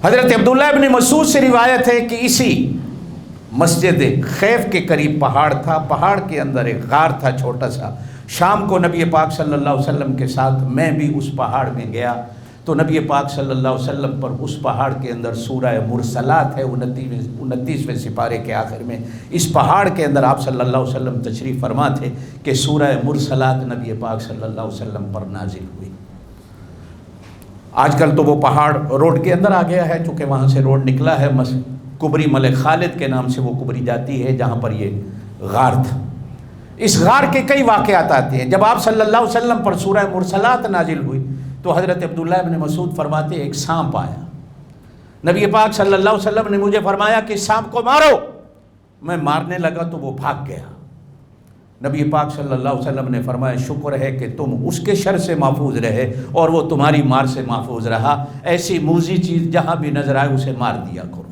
حضرت عبداللہ ابن مسعود سے روایت ہے کہ اسی مسجد خیف کے قریب پہاڑ تھا، پہاڑ کے اندر ایک غار تھا چھوٹا سا۔ شام کو نبی پاک صلی اللہ علیہ وسلم کے ساتھ میں بھی اس پہاڑ میں گیا تو نبی پاک صلی اللہ علیہ وسلم پر اس پہاڑ کے اندر سورہ مرسلات ہے، 29ویں سپارے کے آخر میں اس پہاڑ کے اندر آپ صلی اللہ علیہ وسلم تشریف فرما تھے کہ سورہ مرسلات نبی پاک صلی اللہ علیہ وسلم پر نازل ہوئی۔ آج کل تو وہ پہاڑ روڈ کے اندر آ گیا ہے، چونکہ وہاں سے روڈ نکلا ہے، کبری ملک خالد کے نام سے وہ کبری جاتی ہے جہاں پر یہ غار تھا۔ اس غار کے کئی واقعات آتے ہیں۔ جب آپ صلی اللہ علیہ وسلم پر سورہ مرسلات نازل ہوئی تو حضرت عبداللہ ابن مسعود فرماتے ایک سانپ آیا، نبی پاک صلی اللہ علیہ وسلم نے مجھے فرمایا کہ سانپ کو مارو، میں مارنے لگا تو وہ بھاگ گیا۔ نبی پاک صلی اللہ علیہ وسلم نے فرمایا شکر ہے کہ تم اس کے شر سے محفوظ رہے اور وہ تمہاری مار سے محفوظ رہا، ایسی موذی چیز جہاں بھی نظر آئے اسے مار دیا کرو۔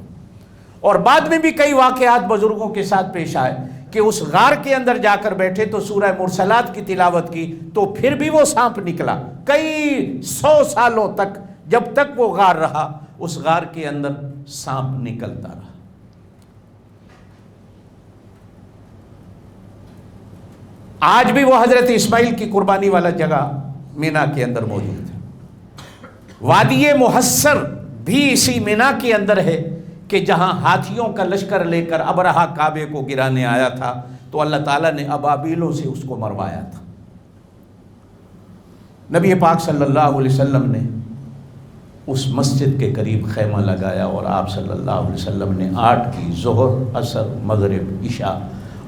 اور بعد میں بھی کئی واقعات بزرگوں کے ساتھ پیش آئے کہ اس غار کے اندر جا کر بیٹھے تو سورہ مرسلات کی تلاوت کی تو پھر بھی وہ سانپ نکلا۔ کئی 100 سالوں تک جب تک وہ غار رہا اس غار کے اندر سانپ نکلتا رہا۔ آج بھی وہ حضرت اسماعیل کی قربانی والا جگہ مینا کے اندر موجود ہے۔ وادی محصر بھی اسی مینا کے اندر ہے کہ جہاں ہاتھیوں کا لشکر لے کر ابرہہ کعبے کو گرانے آیا تھا تو اللہ تعالیٰ نے ابابیلوں سے اس کو مروایا تھا۔ نبی پاک صلی اللہ علیہ وسلم نے اس مسجد کے قریب خیمہ لگایا اور آپ صلی اللہ علیہ وسلم نے 8 کی ظہر، عصر، مغرب، عشاء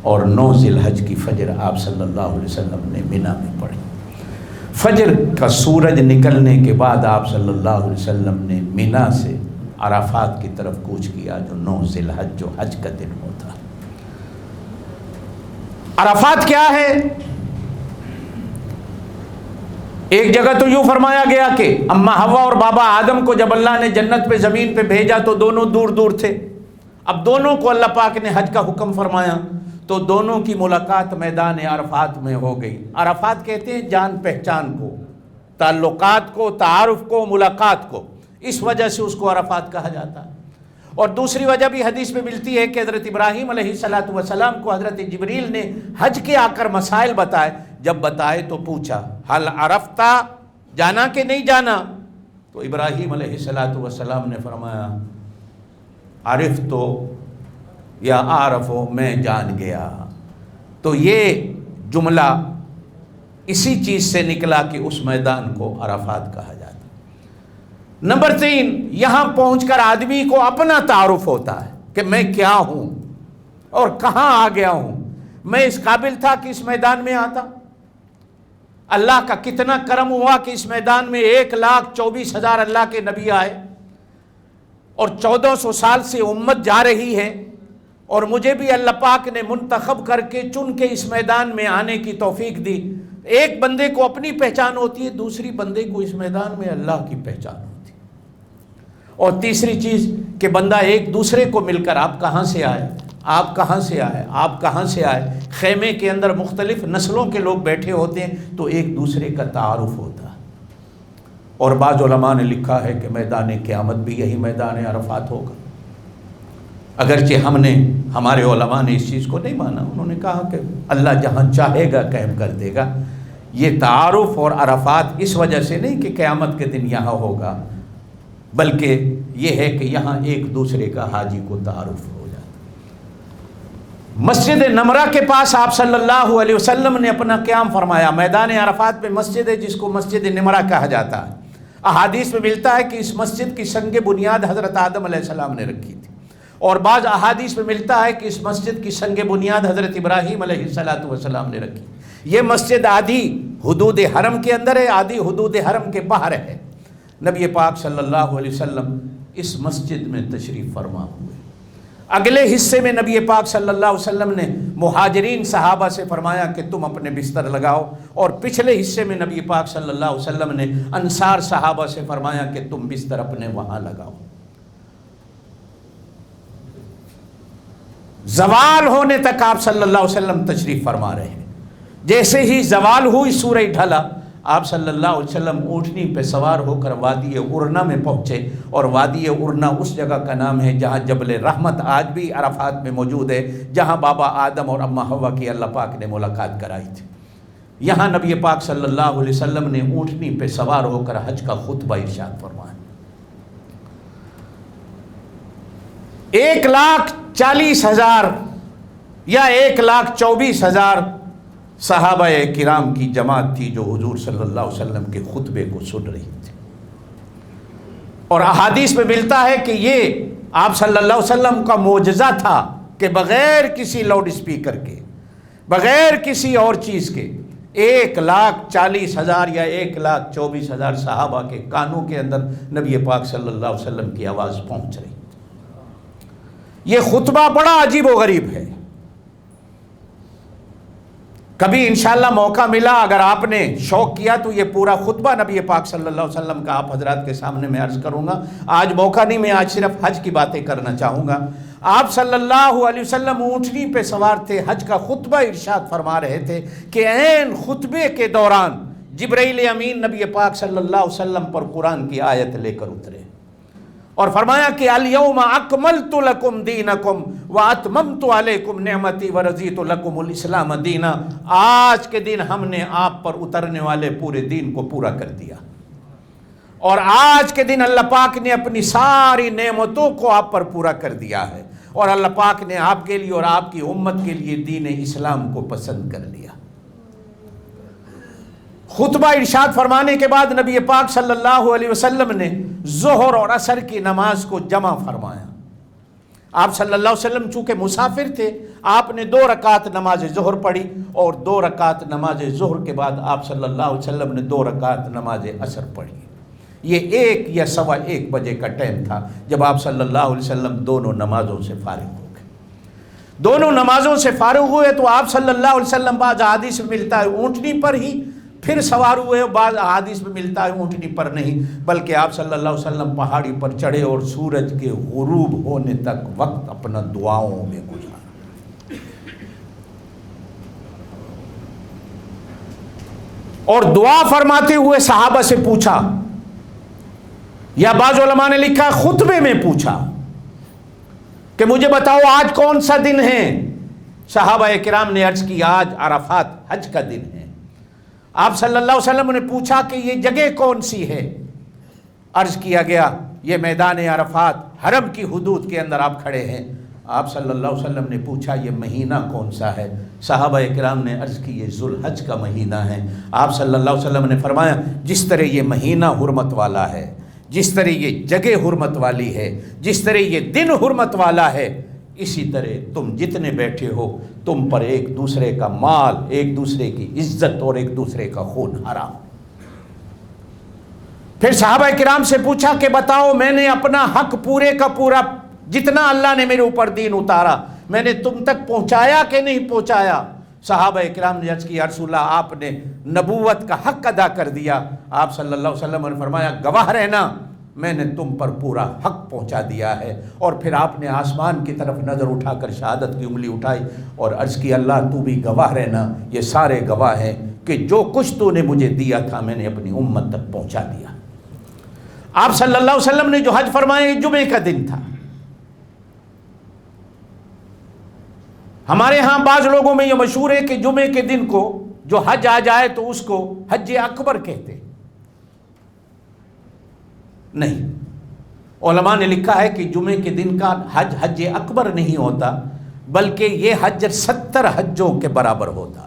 اور 9 ذی الحج کی فجر آپ صلی اللہ علیہ وسلم نے مینا میں پڑھی۔ فجر کا سورج نکلنے کے بعد آپ صلی اللہ علیہ وسلم نے مینا سے عرفات کی طرف کوچ کیا جو 9 ذی الحج جو حج کا دن ہوتا۔ عرفات کیا ہے؟ ایک جگہ تو یوں فرمایا گیا کہ اما حوا اور بابا آدم کو جب اللہ نے جنت پہ زمین پہ بھیجا تو دونوں دور دور تھے، اب دونوں کو اللہ پاک نے حج کا حکم فرمایا تو دونوں کی ملاقات میدان عرفات میں ہو گئی۔ عرفات کہتے ہیں جان پہچان کو، تعلقات کو، تعارف کو، ملاقات کو، اس وجہ سے اس کو عرفات کہا جاتا ہے۔ اور دوسری وجہ بھی حدیث میں ملتی ہے کہ حضرت ابراہیم علیہ السلام کو حضرت جبریل نے حج کے آ کر مسائل بتائے، جب بتائے تو پوچھا حل عرفتا، جانا کہ نہیں جانا؟ تو ابراہیم علیہ السلام نے فرمایا عرف تو یا عارف ہو، میں جان گیا، تو یہ جملہ اسی چیز سے نکلا کہ اس میدان کو عرفات کہا جاتا۔ نمبر 3، یہاں پہنچ کر آدمی کو اپنا تعارف ہوتا ہے کہ میں کیا ہوں اور کہاں آ گیا ہوں، میں اس قابل تھا کہ اس میدان میں آتا۔ اللہ کا کتنا کرم ہوا کہ اس میدان میں 1,24,000 اللہ کے نبی آئے، اور 1400 سال سے امت جا رہی ہے، اور مجھے بھی اللہ پاک نے منتخب کر کے چن کے اس میدان میں آنے کی توفیق دی۔ ایک بندے کو اپنی پہچان ہوتی ہے، دوسری بندے کو اس میدان میں اللہ کی پہچان ہوتی ہے، اور تیسری چیز کہ بندہ ایک دوسرے کو مل کر آپ کہاں سے آئے، آپ کہاں سے آئے، آپ کہاں سے آئے۔ خیمے کے اندر مختلف نسلوں کے لوگ بیٹھے ہوتے ہیں تو ایک دوسرے کا تعارف ہوتا ہے۔ اور بعض علماء نے لکھا ہے کہ میدان قیامت بھی یہی میدان عرفات ہوگا، اگرچہ ہمارے علماء نے اس چیز کو نہیں مانا، انہوں نے کہا کہ اللہ جہاں چاہے گا قائم کر دے گا۔ یہ تعارف اور عرفات اس وجہ سے نہیں کہ قیامت کے دن یہاں ہوگا، بلکہ یہ ہے کہ یہاں ایک دوسرے کا حاجی کو تعارف ہو جاتا۔ مسجد نمرہ کے پاس آپ صلی اللہ علیہ وسلم نے اپنا قیام فرمایا۔ میدان عرفات میں مسجد ہے جس کو مسجد نمرہ کہا جاتا ہے۔ احادیث میں ملتا ہے کہ اس مسجد کی سنگ بنیاد حضرت آدم علیہ السلام نے رکھی تھی، اور بعض احادیث میں ملتا ہے کہ اس مسجد کی سنگ بنیاد حضرت ابراہیم علیہ السلام نے رکھی۔ یہ مسجد آدھی حدود حرم کے اندر ہے، آدھی حدود حرم کے باہر ہے۔ نبی پاک صلی اللہ علیہ وسلم اس مسجد میں تشریف فرما ہوئے۔ اگلے حصے میں نبی پاک صلی اللہ علیہ وسلم نے مہاجرین صحابہ سے فرمایا کہ تم اپنے بستر لگاؤ، اور پچھلے حصے میں نبی پاک صلی اللہ علیہ وسلم نے انصار صحابہ سے فرمایا کہ تم بستر اپنے وہاں لگاؤ۔ زوال ہونے تک آپ صلی اللہ علیہ وسلم تشریف فرما رہے ہیں۔ جیسے ہی زوال ہوئی، سورج ڈھلا، آپ صلی اللہ علیہ وسلم اونٹنی پہ سوار ہو کر وادی ارنا میں پہنچے، اور وادی ارنا اس جگہ کا نام ہے جہاں جبل رحمت آج بھی عرفات میں موجود ہے، جہاں بابا آدم اور اماں حوا کی اللہ پاک نے ملاقات کرائی تھی۔ یہاں نبی پاک صلی اللہ علیہ وسلم نے اونٹنی پہ سوار ہو کر حج کا خطبہ ارشاد فرمایا۔ 1,40,000 یا 1,24,000 صحابہ کرام کی جماعت تھی جو حضور صلی اللہ علیہ وسلم کے خطبے کو سن رہی تھی، اور احادیث میں ملتا ہے کہ یہ آپ صلی اللہ علیہ وسلم کا معجزہ تھا کہ بغیر کسی لاؤڈ اسپیکر کے، بغیر کسی اور چیز کے 1,40,000 یا 1,24,000 صحابہ کے کانوں کے اندر نبی پاک صلی اللہ علیہ وسلم کی آواز پہنچ رہی تھی۔ یہ خطبہ بڑا عجیب و غریب ہے۔ کبھی انشاءاللہ موقع ملا، اگر آپ نے شوق کیا تو یہ پورا خطبہ نبی پاک صلی اللہ علیہ وسلم کا آپ حضرات کے سامنے میں عرض کروں گا۔ آج موقع نہیں، میں آج صرف حج کی باتیں کرنا چاہوں گا۔ آپ صلی اللہ علیہ وسلم اونٹنی پہ سوار تھے، حج کا خطبہ ارشاد فرما رہے تھے کہ عین خطبے کے دوران جبرائیل امین نبی پاک صلی اللہ علیہ وسلم پر قرآن کی آیت لے کر اترے، اور فرمایا کہ الیوم اکملت لکم دینکم واتممت علیکم نعمتی ورضیت لکم الاسلام دینا۔ آج کے دن ہم نے آپ پر اترنے والے پورے دین کو پورا کر دیا، اور آج کے دن اللہ پاک نے اپنی ساری نعمتوں کو آپ پر پورا کر دیا ہے، اور اللہ پاک نے آپ کے لیے اور آپ کی امت کے لیے دین اسلام کو پسند کر لیا۔ خطبہ ارشاد فرمانے کے بعد نبی پاک صلی اللہ علیہ وسلم نے ظہر اور عصر کی نماز کو جمع فرمایا۔ آپ صلی اللہ علیہ وسلم چونکہ مسافر تھے، آپ نے 2 رکعت نماز ظہر پڑھی، اور 2 رکعت نماز ظہر کے بعد آپ صلی اللہ علیہ وسلم نے 2 رکعت نماز عصر پڑھی۔ یہ 1 یا 1:15 بجے کا ٹائم تھا جب آپ صلی اللہ علیہ وسلم دونوں نمازوں سے فارغ ہو گئے۔ دونوں نمازوں سے فارغ ہوئے تو آپ صلی اللہ علیہ وسلم بعض احادیث میں ملتا ہے اونٹنی پر ہی پھر سوار ہوئے، بعض احادیث میں ملتا ہے اونٹنی پر نہیں، بلکہ آپ صلی اللہ علیہ وسلم پہاڑی پر چڑھے اور سورج کے غروب ہونے تک وقت اپنا دعاؤں میں گزارا، اور دعا فرماتے ہوئے صحابہ سے پوچھا، یا بعض علماء نے لکھا خطبے میں پوچھا کہ مجھے بتاؤ آج کون سا دن ہے؟ صحابہ کرام نے عرض کی آج عرفات حج کا دن ہے۔ آپ صلی اللہ علیہ وسلم نے پوچھا کہ یہ جگہ کون سی ہے؟ عرض کیا گیا یہ میدان عرفات حرم کی حدود کے اندر آپ کھڑے ہیں۔ آپ صلی اللہ علیہ وسلم نے پوچھا یہ مہینہ کون سا ہے؟ صحابہ کرام نے عرض کی یہ ذوالحج کا مہینہ ہے۔ آپ صلی اللہ علیہ وسلم نے فرمایا جس طرح یہ مہینہ حرمت والا ہے، جس طرح یہ جگہ حرمت والی ہے، جس طرح یہ دن حرمت والا ہے، اسی طرح تم جتنے بیٹھے ہو تم پر ایک دوسرے کا مال، ایک دوسرے کی عزت اور ایک دوسرے کا خون حرام۔ پھر صحابہ کرام سے پوچھا کہ بتاؤ میں نے اپنا حق پورے کا پورا جتنا اللہ نے میرے اوپر دین اتارا میں نے تم تک پہنچایا کہ نہیں پہنچایا؟ صحابہ کرام نے عرض کی یا رسول اللہ آپ نے نبوت کا حق ادا کر دیا۔ آپ صلی اللہ علیہ وسلم نے فرمایا گواہ رہنا میں نے تم پر پورا حق پہنچا دیا ہے۔ اور پھر آپ نے آسمان کی طرف نظر اٹھا کر شہادت کی انگلی اٹھائی اور عرض کی اللہ تو بھی گواہ رہنا، یہ سارے گواہ ہیں کہ جو کچھ تو نے مجھے دیا تھا میں نے اپنی امت تک پہنچا دیا۔ آپ صلی اللہ علیہ وسلم نے جو حج فرمایا یہ جمعے کا دن تھا۔ ہمارے ہاں بعض لوگوں میں یہ مشہور ہے کہ جمعے کے دن کو جو حج آ جائے تو اس کو حج اکبر کہتے ہیں۔ نہیں، علماء نے لکھا ہے کہ جمعے کے دن کا حج حج اکبر نہیں ہوتا بلکہ یہ حج 70 حجوں کے برابر ہوتا۔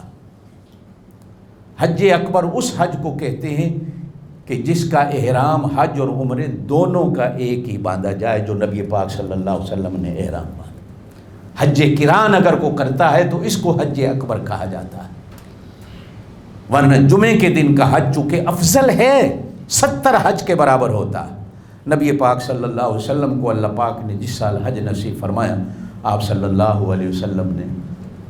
حج اکبر اس حج کو کہتے ہیں کہ جس کا احرام حج اور عمرے دونوں کا ایک ہی باندھا جائے، جو نبی پاک صلی اللہ علیہ وسلم نے احرام باندھا۔ حج قران اگر کو کرتا ہے تو اس کو حج اکبر کہا جاتا ہے، ورنہ جمعے کے دن کا حج چونکہ افضل ہے 70 حج کے برابر ہوتا ہے۔ نبی پاک صلی اللہ علیہ وسلم کو اللہ پاک نے جس سال حج نصیب فرمایا آپ صلی اللہ علیہ وسلم نے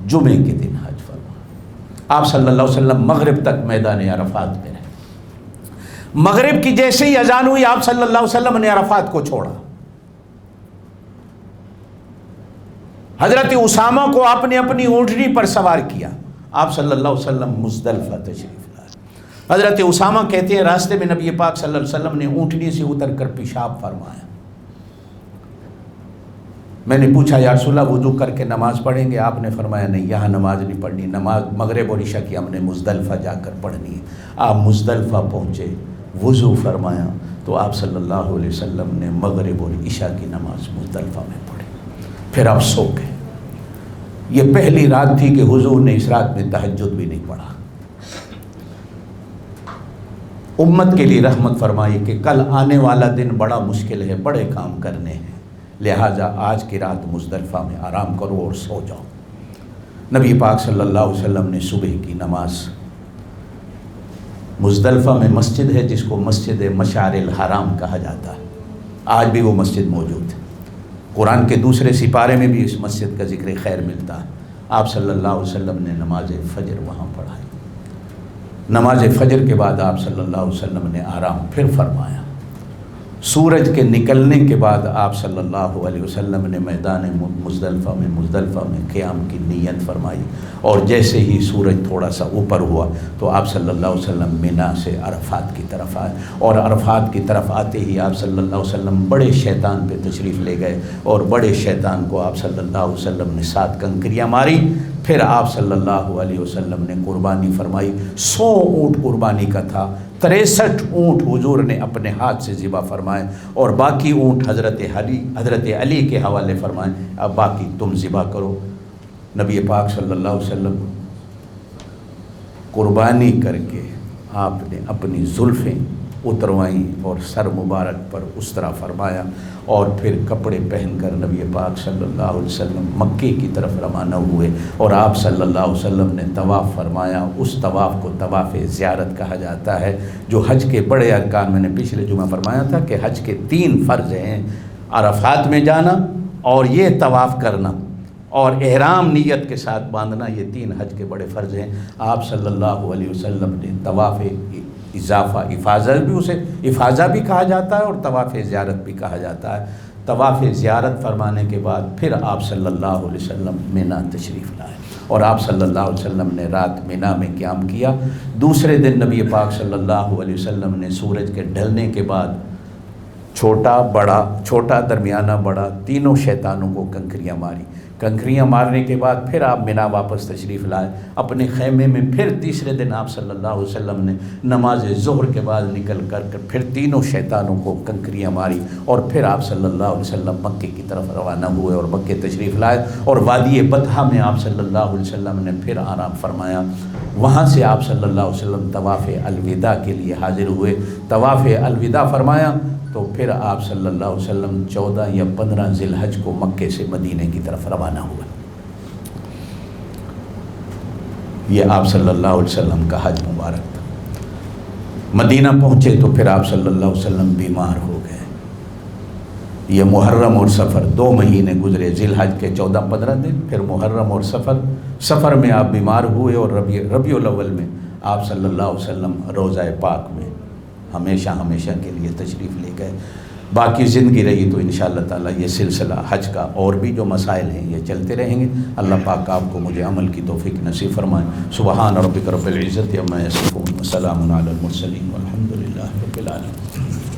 جمعے کے دن حج فرمایا۔ آپ صلی اللہ علیہ وسلم مغرب تک میدان عرفات میں رہے۔ مغرب کی جیسے ہی اذان ہوئی آپ صلی اللہ علیہ وسلم نے عرفات کو چھوڑا۔ حضرت اسامہ کو آپ نے اپنی اونٹنی پر سوار کیا، آپ صلی اللہ علیہ وسلم مزدلفہ تشریف لائے۔ حضرت اسامہ کہتے ہیں راستے میں نبی پاک صلی اللہ علیہ وسلم نے اونٹنی سے اتر کر پیشاب فرمایا۔ میں نے پوچھا یا رسول اللہ وضو کر کے نماز پڑھیں گے؟ آپ نے فرمایا نہیں، یہاں نماز نہیں پڑھنی، نماز مغرب اور عشاء کی ہم نے مزدلفہ جا کر پڑھنی ہے۔ آپ مزدلفہ پہنچے، وضو فرمایا تو آپ صلی اللہ علیہ وسلم نے مغرب اور عشاء کی نماز مزدلفہ میں پڑھی، پھر آپ سو گئے۔ یہ پہلی رات تھی کہ حضور نے اس رات میں تہجد بھی نہیں پڑھا۔ امت کے لیے رحمت فرمائی کہ کل آنے والا دن بڑا مشکل ہے، بڑے کام کرنے ہیں، لہٰذا آج کی رات مزدلفہ میں آرام کرو اور سو جاؤ۔ نبی پاک صلی اللہ علیہ وسلم نے صبح کی نماز مزدلفہ میں مسجد ہے جس کو مسجد مشعر الحرام کہا جاتا ہے، آج بھی وہ مسجد موجود ہے۔ قرآن کے دوسرے سپارے میں بھی اس مسجد کا ذکر خیر ملتا ہے۔ آپ صلی اللہ علیہ وسلم نے نماز فجر وہاں پڑھائی۔ نماز فجر کے بعد آپ صلی اللہ علیہ وسلم نے آرام پھر فرمایا۔ سورج کے نکلنے کے بعد آپ صلی اللہ علیہ وسلم نے میدان مزدلفہ میں قیام کی نیت فرمائی، اور جیسے ہی سورج تھوڑا سا اوپر ہوا تو آپ صلی اللہ علیہ وسلم مینا سے عرفات کی طرف آئے، اور عرفات کی طرف آتے ہی آپ صلی اللہ علیہ وسلم بڑے شیطان پہ تشریف لے گئے، اور بڑے شیطان کو آپ صلی اللہ علیہ وسلم نے 7 کنکریاں ماری۔ پھر آپ صلی اللہ علیہ وسلم نے قربانی فرمائی۔ 100 اونٹ قربانی کا تھا، 63 اونٹ حضور نے اپنے ہاتھ سے ذبح فرمائے، اور باقی اونٹ حضرت علی کے حوالے فرمائے، اب باقی تم ذبح کرو۔ نبی پاک صلی اللہ علیہ وسلم قربانی کر کے آپ نے اپنی زلفیں اتروائیں اور سر مبارک پر اس طرح فرمایا، اور پھر کپڑے پہن کر نبی پاک صلی اللہ علیہ وسلم مکے کی طرف روانہ ہوئے، اور آپ صلی اللہ علیہ وسلم نے طواف فرمایا۔ اس طواف کو طواف زیارت کہا جاتا ہے، جو حج کے بڑے ارکان، میں نے پچھلے جمعہ فرمایا تھا کہ حج کے 3 فرض ہیں، عرفات میں جانا اور یہ طواف کرنا اور احرام نیت کے ساتھ باندھنا، یہ 3 حج کے بڑے فرض ہیں۔ آپ صلی اللہ علیہ وسلم نے طواف اضافہ افاضہ بھی کہا جاتا ہے اور طواف زیارت بھی کہا جاتا ہے۔ طواف زیارت فرمانے کے بعد پھر آپ صلی اللہ علیہ وسلم مینا تشریف لائے، اور آپ صلی اللہ علیہ وسلم نے رات مینا میں قیام کیا۔ دوسرے دن نبی پاک صلی اللہ علیہ وسلم نے سورج کے ڈھلنے کے بعد چھوٹا درمیانہ بڑا تینوں شیطانوں کو کنکریاں ماری۔ کنکریاں مارنے کے بعد پھر آپ مینا واپس تشریف لائے اپنے خیمے میں. پھر تیسرے دن آپ صلی اللہ علیہ وسلم نے نماز ظہر کے بعد نکل کر پھر تینوں شیطانوں کو کنکریاں ماری اور پھر آپ صلی اللہ علیہ وسلم مکے کی طرف روانہ ہوئے اور مکے تشریف لائے اور وادی بطحہ میں آپ صلی اللہ علیہ وسلم نے پھر آرام فرمایا. وہاں سے آپ صلی اللہ علیہ وسلم طواف الوداع کے لیے حاضر ہوئے. طواف الوداع فرمایا تو پھر آپ صلی اللہ علیہ وسلم 14 یا 15 ذی الحج کو مکے سے مدینے کی طرف روانہ ہوئے. یہ آپ صلی اللہ علیہ وسلم کا حج مبارک تھا. مدینہ پہنچے تو پھر آپ صلی اللہ علیہ وسلم بیمار ہو گئے. یہ محرم اور سفر 2 مہینے گزرے، ذی الحج کے 14-15 دن، پھر محرم اور سفر میں آپ بیمار ہوئے اور ربیع الاول میں آپ صلی اللہ علیہ وسلم روضہ پاک میں ہمیشہ کے لیے تشریف لے گئے. باقی زندگی رہی تو انشاءاللہ تعالی یہ سلسلہ حج کا اور بھی جو مسائل ہیں یہ چلتے رہیں گے. اللہ پاک آپ کو مجھے عمل کی توفیق نصیب فرمائے. سبحان ربک رب العزت عما یصفون وسلام علی المرسلین والحمد للہ رب العالمین.